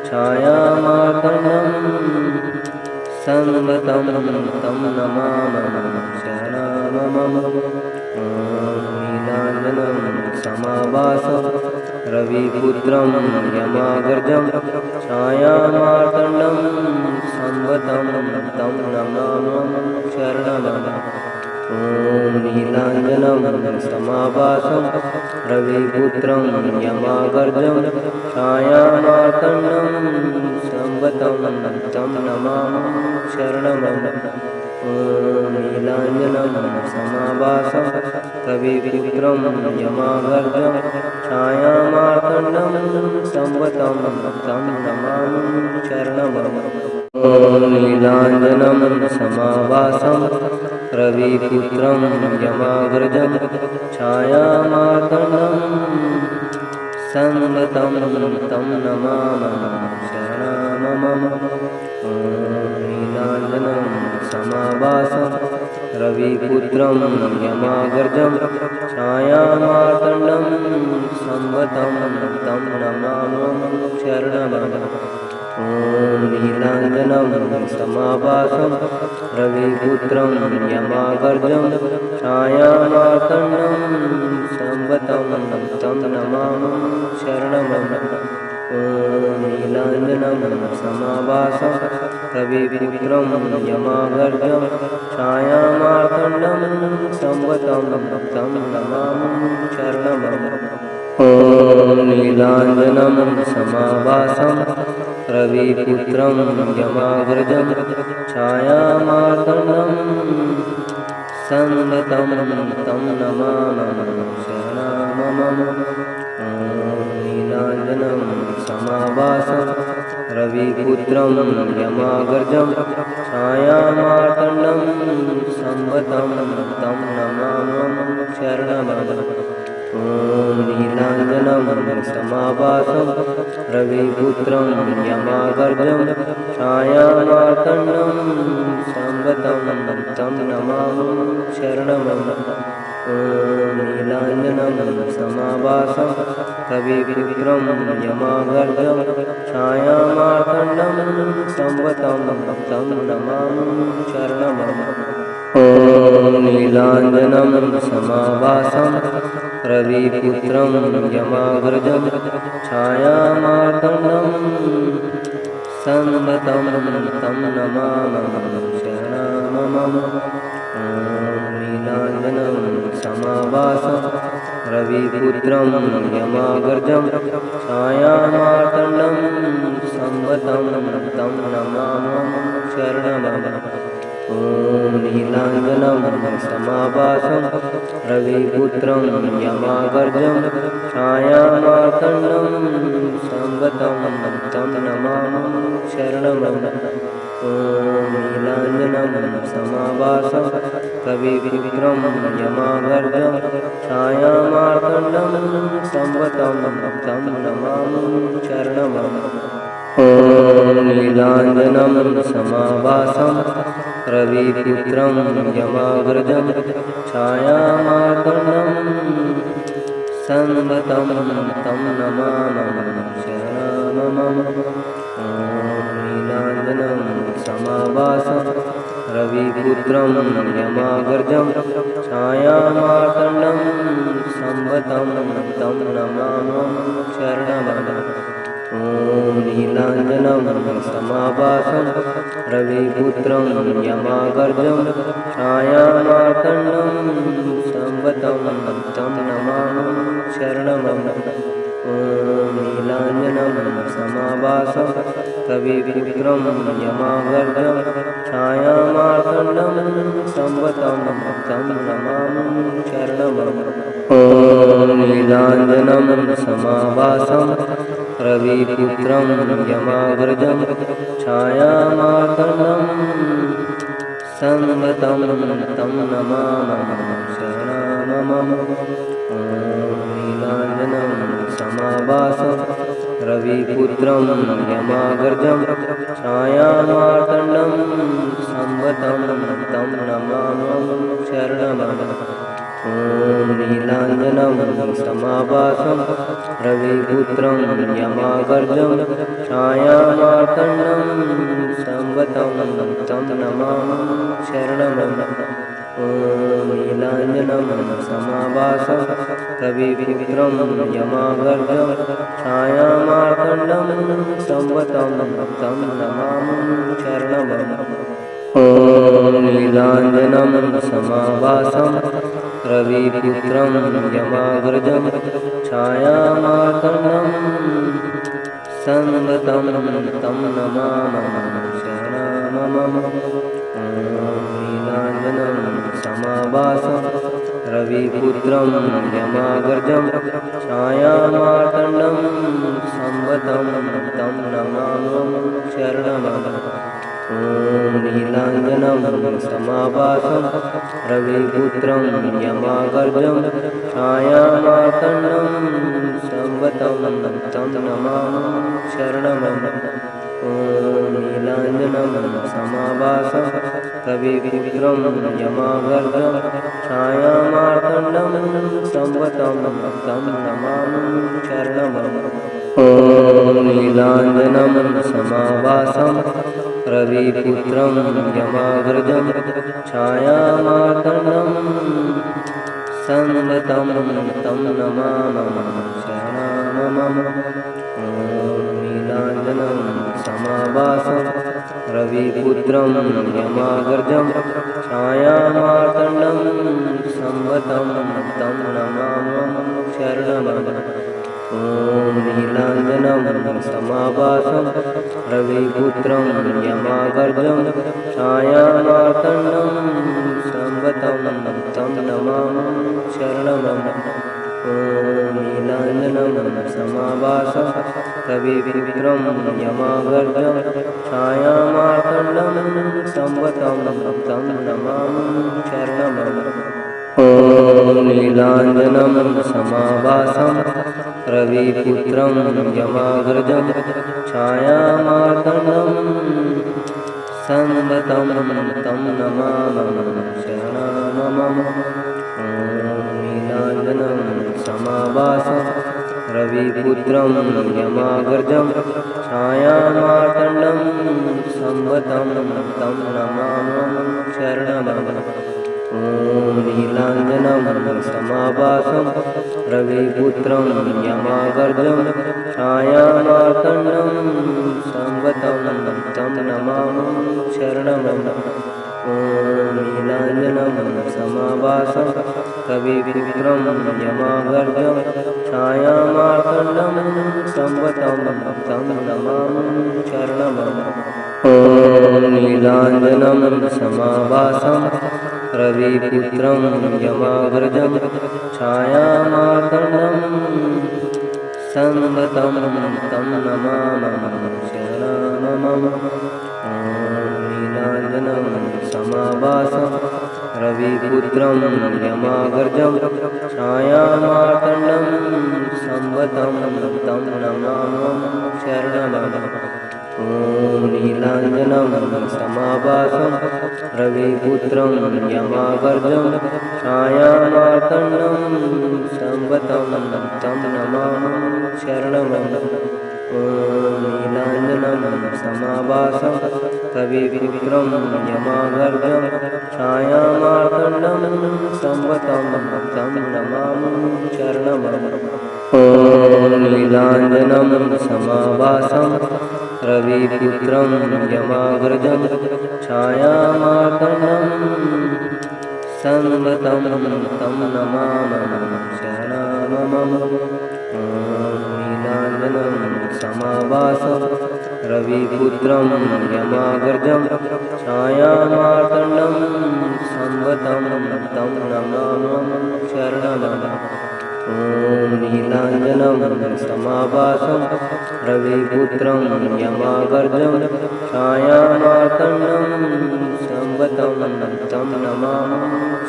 छायामार्तण्डं संवतं तं नमामि शरणमम्। ॐ नीलाञ्जनं समाभासं रविपुत्रं यमाग्रजं छायामार्तण्डं संवतं तं नमामि शरणमं। ॐ नीलाञ्जनं समाभासं रविपुत्रं यमाग्रजं छायामार्तण्डं संवतं तं नमामि शरणमं। ॐ नीलाञ्जनं समाभासं रविपुत्रं यमाग्रजं छायामार्तण्डं संवतं तं नमामि शरणमं। ॐ नीलाञ्जनं समाभासं रविपुत्रं यमाग्रजं छायामार्तण्डं संवतं तं नमामि शरणमं। ॐ नीलाञ्जनं समाभासं रविपुत्रं यमाग्रजं छायामार्तण्डं संवतं तं नमामि शरणमं। ॐ नीलाञ्जनं समाभासं रविपुत्रं यमाग्रजं छायामार्तण्डं संवतं तं नमामि शरणमं। ॐ नीलाञ्जनं समाभासं रविपुत्रं यमाग्रजं छायामार्तण्डं संवतं तं नमामि शरणमं। ॐ नीलाञ्जनं समाभासं रविपुत्रं यमाग्रजं छायामार्तण्डं संवतं तं नमामि शरणमं। ॐ नीलाञ्जनं समाभासं रविपुत्रं यमाग्रजं छायामार्तण्डं संवतं तं नमामि शरणमं। ॐ नीलाञ्जनं समाभासं रविपुत्रं यमाग्रजं छायामार्तण्डं संवतं तं नमामि शरणमं। ॐ नीलाञ्जनं समाभासं रविपुत्रं यमाग्रजं छायामार्तण्डं संवतं तं नमामि शरणमं। ॐ नीलाञ्जनं समाभासं रविपुत्रं यमाग्रजं छायामार्तण्डं संवतं तं नमामि शरणमं। ॐ नीलाञ्जनं समाभासं रविपुत्रं यमाग्रजं छायामार्तण्डं संवतं तं नमामि शरणमं। ॐ नीलाञ्जनं समाभासं रविपुत्रं यमाग्रजं छायामार्तण्डं संवतं तं नमामि शरणमं। ॐ नीलाञ्जनं समाभासं रविपुत्रं यमाग्रजं छायामार्तण्डं संवतं तं नमामि शरणमं। ॐ नीलाञ्जनं समाभासं रविपुत्रं यमाग्रजं छायामार्तण्डं संवतं तं नमामि शरणमं। ॐ नीलाञ्जनं समाभासं रविपुत्रं यमाग्रजं छायामार्तण्डं संवतं तं नमामि शरणमं। ॐ नीलाञ्जनं समाभासं रविपुत्रं यमाग्रजं छायामार्तण्डं संवतं तं नमामि शरणमं। ॐ नीलाञ्जनं समाभासं रविपुत्रं यमाग्रजं छायामार्तण्डं संवतं तं नमामि शरणमं। ॐ नीलाञ्जनं समाभासं रविपुत्रं यमाग्रजं छायामार्तण्डं संवतं तं नमामि शरणमं। ॐ नीलाञ्जनं समाभासं रविपुत्रं यमाग्रजं छायामार्तण्डं संवतं तं नमामि शरणमं। ॐ नीलाञ्जनं समाभासं रविपुत्रं यमाग्रजं छायामार्तण्डं संवतं तं नमामि शरणमं। ॐ नीलाञ्जनं समाभासं कविपुत्रं यमागर्जं छायामार्तण्डं संवतं तं नमामि शरणमं। ॐ नीलाञ्जनं समाभासं रविपुत्रं यमाग्रजं छायामार्तण्डं संवतं तं नमामि शरणमं। ॐ नीलाञ्जनं समाभासं रविपुत्रं यमाग्रजं छायामार्तण्डं संवतं तं नमामि शरणमं। ॐ नीलाञ्जनं समाभासं रविपुत्रं यमागर्जं छायामार्तण्डं संवतं तं नमामि शरणमं। ॐ नीलाञ्जनं समाभासं रविपुत्रं यमागर्जं छायामार्तण्डं संवतं तं नमामि शरणमं। ॐ नीलाञ्जनं समाभासं रविपुत्रं यमाग्रजं छायामार्तण्डं संवतं तं नमामि शरणमं। ॐ नीलाञ्जनं समाभासं रविपुत्रं यमाग्रजं छायामार्तण्डं संवतं तं नमामि शरणमं। ॐ नीलाञ्जनं समाभासं रविपुत्रं यमागर्जं छायामार्तण्डं संवतं तं नमामि शरणमं। ॐ नीलाञ्जनं समाभासं रविपुत्रं यमागर्जं छायामार्तण्डं संवतं तं नमामि शरणमं। ॐ नीलाञ्जनं समाभासं रविपुत्रं यमाग्रजं छायामार्तण्डं संवतं तं नमामि शरणमं। ॐ नीलाञ्जनं समाभासं रविपुत्रं यमाग्रजं छायामार्तण्डं संवतं तं नमामि शरणमं। ॐ नीलाञ्जनं समाभासं रविपुत्रं यमागर्जं छायामार्तण्डं संवतं तं नमामि शरणमं। ॐ नीलाञ्जनं समाभासं रविपुत्रं यमागर्जं छायामार्तण्डं संवतं तं नमामि शरणमं। ॐ नीलाञ्जनं समाभासं रविपुत्रं यमाग्रजं छायामार्तण्डं संवतं तं नमामि शरणमं। ॐ नीलाञ्जनं समाभासं रविपुत्रं यमाग्रजं छायामार्तण्डं संवतं तं नमामि शरणमं। ॐ नीलाञ्जनं समाभासं रविपुत्रं यमागर्जं छायामार्तण्डं संवतं तं नमामि शरणमं। ॐ नीलाञ्जनं समाभासं रविपुत्रं यमागर्जं छायामार्तण्डं संवतं तं नमामि शरणमं। ॐ नीलाञ्जनं समाभासं रविपुत्रं यमाग्रजं छायामार्तण्डं संवतं तं नमामि शरणमं। ॐ नीलाञ्जनं समाभासं रविपुत्रं यमाग्रजं छायामार्तण्डं संवतं तं नमामि शरणमं। ॐ नीलाञ्जनं समाभासं रविपुत्रं यमागर्जं छायामार्तण्डं संवतं तं नमामि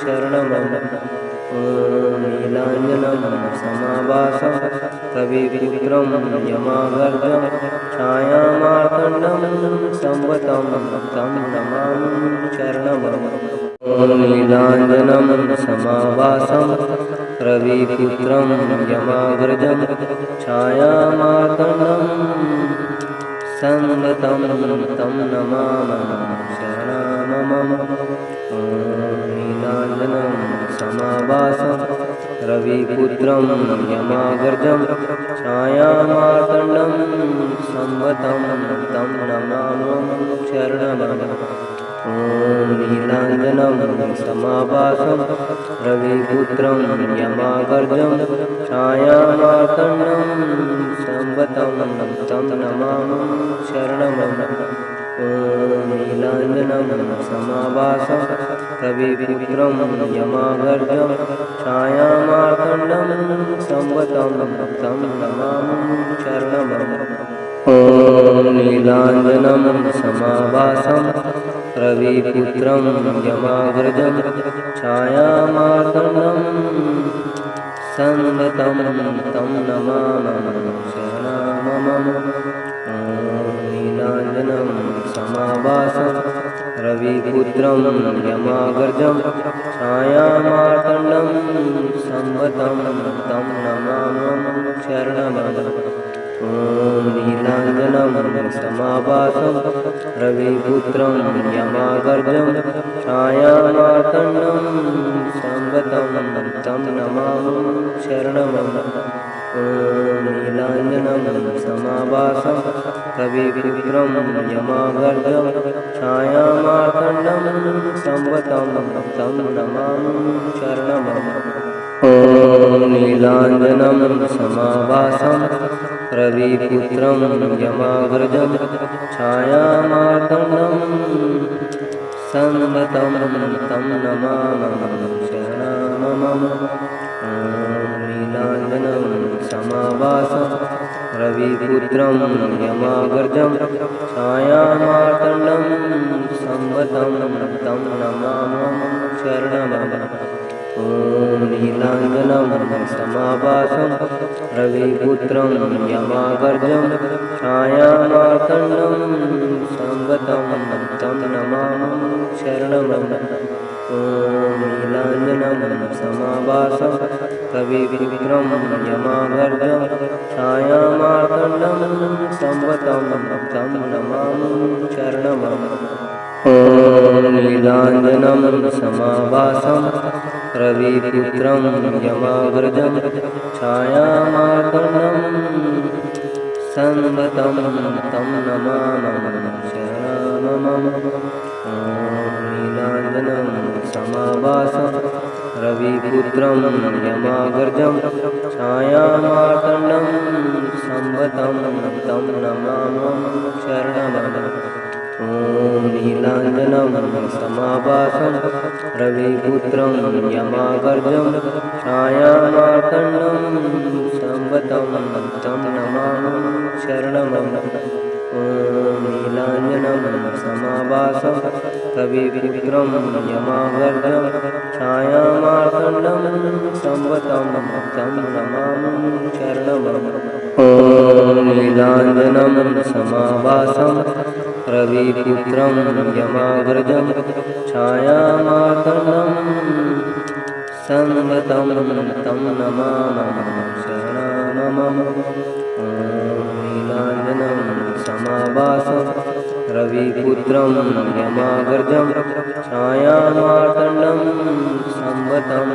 शरणमं। ॐ नीलाञ्जनं समाभासं रविपुत्रं यमागर्जं छायामार्तण्डं संवतं तं नमामि शरणमं। ॐ नीलाञ्जनं समाभासं रविपुत्रं यमाग्रजं छायामार्तण्डं संगतं तं नमामः शरणममम। ॐ नीलाञ्जनं समाभासं रविपुत्रं यमागर्जं छायामार्तण्डं संवतं तं नमामः शरणममम। ॐ नीलाञ्जनं समाभासं रविपुत्रं यमागर्जं छायामार्तण्डं संवतं तं नमामः शरणममम। ॐ नीलाञ्जनं समाभासं रविपुत्रं यमागर्जं छायामार्तण्डं संवतं तं नमामः शरणममम। ॐ नीलाञ्जनं समाभासं रविपुत्रं यमागर्जं छायामार्तण्डं संवतं तं नमामः शरणममम। ॐ नीलाञ्जनं समाभासं रविपुत्रं यमागर्जं छायामार्तण्डं संवतं तं नमामः शरणममम। ॐ नीलाञ्जनं समाभासं रविपुत्रं यमागर्जं छायामार्तण्डं संवतं तं नमामः शरणममम। ॐ नीलाञ्जनं समाभासं रविपुत्रं यमागर्जं छायामार्तण्डं संवतं तं नमामः शरणममम। ॐ नीलाञ्जनं समाभासं रविपुत्रं यमागर्जं छायामार्तण्डं संवतं तं नमामः शरणममम। ॐ नीलाञ्जनं समाभासं रविपुत्रं यमागर्जं छायामार्तण्डं संवतं तं नमामः शरणममम। ॐ नीलाञ्जनं समाभासं रविपुत्रं यमागर्जं छायामार्तण्डं संवतं तं नमामः शरणममम। ॐ नीलाञ्जनं समाभासं रविपुत्रं यमागर्जं छायामार्तण्डं संवतं तं नमामः शरणममम। ॐ नीलाञ्जनं समाभासं रविपुत्रं यमागर्जं छायामार्तण्डं संवतं तं नमामः शरणममम। ॐ नीलाञ्जनं समाभासं रविपुत्रं यमागर्जं छायामार्तण्डं संवतं तं नमामः शरणममम। ॐ नीलाञ्जनं समाभासं रविपुत्रं यमागर्जं छायामार्तण्डं संवतं तं नमामः शरणममम। ॐ नीलाञ्जनं समाभासं रविपुत्रं यमागर्जं छायामार्तण्डं संवतं तं नमामः शरणममम। ॐ नीलाञ्जनं समाभासं रविपुत्रं यमागर्जं छायामार्तण्डं संवतं तं नमामः शरणममम। ॐ नीलाञ्जनं समाभासं रविपुत्रं यमागर्जं छायामार्तण्डं संवतं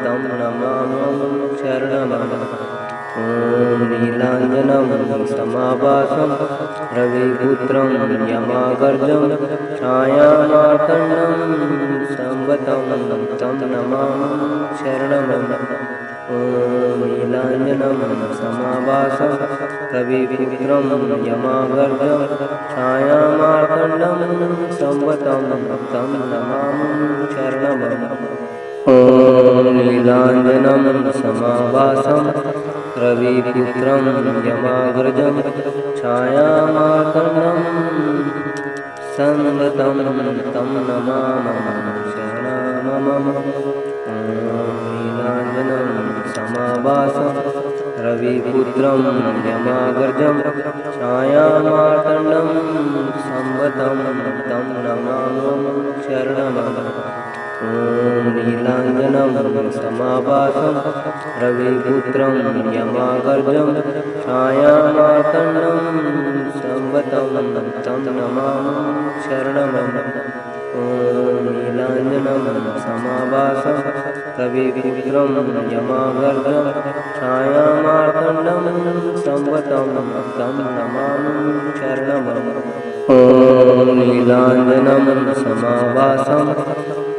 तं नमामः शरणममम। ॐ नीलाञ्जनं समाभासं रविपुत्रं यमागर्जं छायामार्तण्डं संवतं तं नमामः शरणममम। ॐ नीलाञ्जनं समाभासं रविपुत्रं यमागर्जं छायामार्तण्डं संवतं तं नमामः शरणममम। ॐ नीलाञ्जनं समाभासं रविपुत्रं यमागर्जं छायामार्तण्डं संवतं तं नमामः शरणममम। ॐ नीलाञ्जनं समाभासं रविपुत्रं यमागर्जं छायामार्तण्डं संवतं तं नमामः शरणममम। ॐ नीलाञ्जनं समाभासं रविपुत्रं यमागर्जं छायामार्तण्डं संवतं तं नमामि शरणमं। ॐ नीलाञ्जनं समाभासं कविपुत्रं यमागर्जं छायामार्तण्डं संवतं तं नमामि शरणमं। ॐ नीलाञ्जनं समाभासं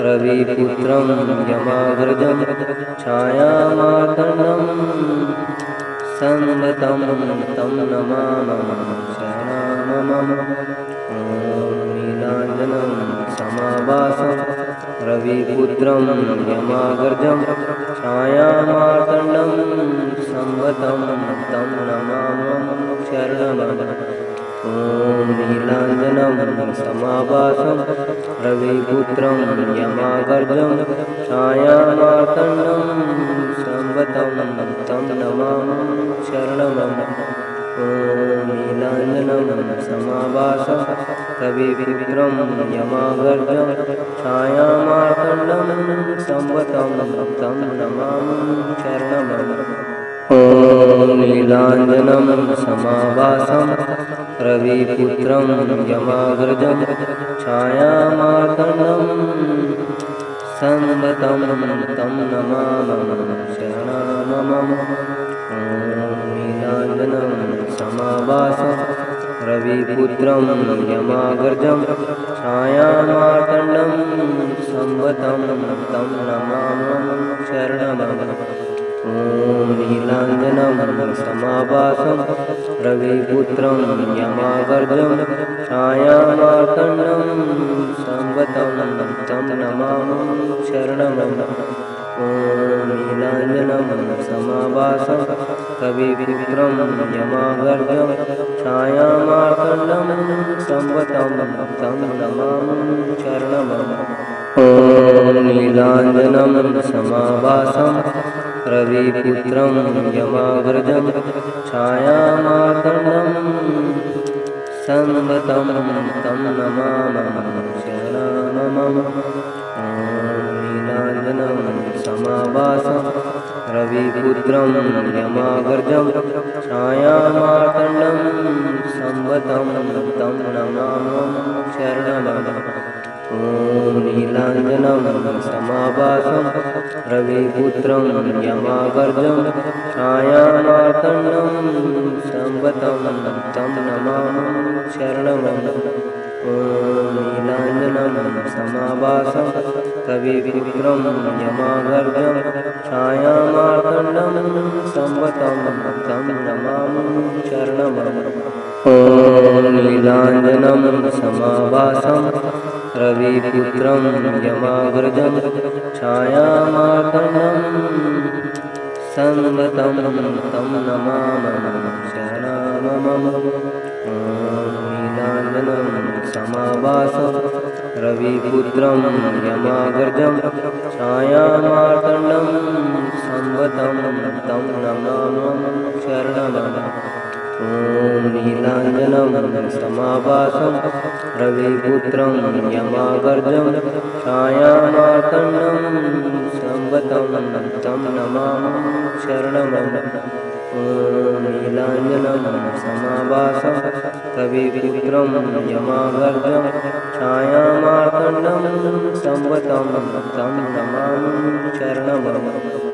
रविपुत्रं यमाग्रजं छायामार्तण्डं संवतं तं नमामि शरणमं। ॐ नीलाञ्जनं समाभासं रविपुत्रं यमाग्रजं छायामार्तण्डं संवतं तं नमामि शरणमं। ॐ नीलाञ्जनं समाभासं रविपुत्रं यमागर्जं छायामार्तण्डं संवतं तं नमामि शरणमं। ॐ नीलाञ्जनं समाभासं रविपुत्रं यमागर्जं छायामार्तण्डं संवतं तं नमामि शरणमं। ॐ नीलाञ्जनं समाभासं रविपुत्रं यमाग्रजं छायामार्तण्डं संवतं तं नमामि शरणमं। ॐ नीलाञ्जनं समाभासं रविपुत्रं यमाग्रजं छायामार्तण्डं संवतं तं नमामि शरणमं। ॐ नीलाञ्जनं समाभासं रविपुत्रं यमागर्जं छायामार्तण्डं संवतं तं नमामि शरणमं। ॐ नीलाञ्जनं समाभासं रविपुत्रं यमागर्जं छायामार्तण्डं संवतं तं नमामि शरणमं। ॐ नीलाञ्जनं समाभासं रविपुत्रं यमाग्रजं छायामार्तण्डं संवतं तं नमामि शरणमं। ॐ नीलाञ्जनं समाभासं रविपुत्रं यमाग्रजं छायामार्तण्डं संवतं तं नमामि शरणमं। ॐ नीलाञ्जनं समाभासं रविपुत्रं यमागर्जं छायामार्तण्डं संवतं तं नमामि शरणमं। ॐ नीलाञ्जनं समाभासं रविपुत्रं यमागर्जं छायामार्तण्डं संवतं तं नमामि शरणमं। ॐ नीलाञ्जनं समाभासं रविपुत्रं यमाग्रजं छायामार्तण्डं संवतं तं नमामि शरणमं। ॐ नीलाञ्जनं समाभासं रविपुत्रं यमाग्रजं छायामार्तण्डं संवतं तं नमामि शरणमं। ॐ नीलाञ्जनं समाभासं रविपुत्रं यमागर्जं छायामार्तण्डं संवतं तं नमामि शरणमं। ॐ नीलाञ्जनं समाभासं रविपुत्रं यमागर्जं छायामार्तण्डं संवतं तं नमामि शरणमं।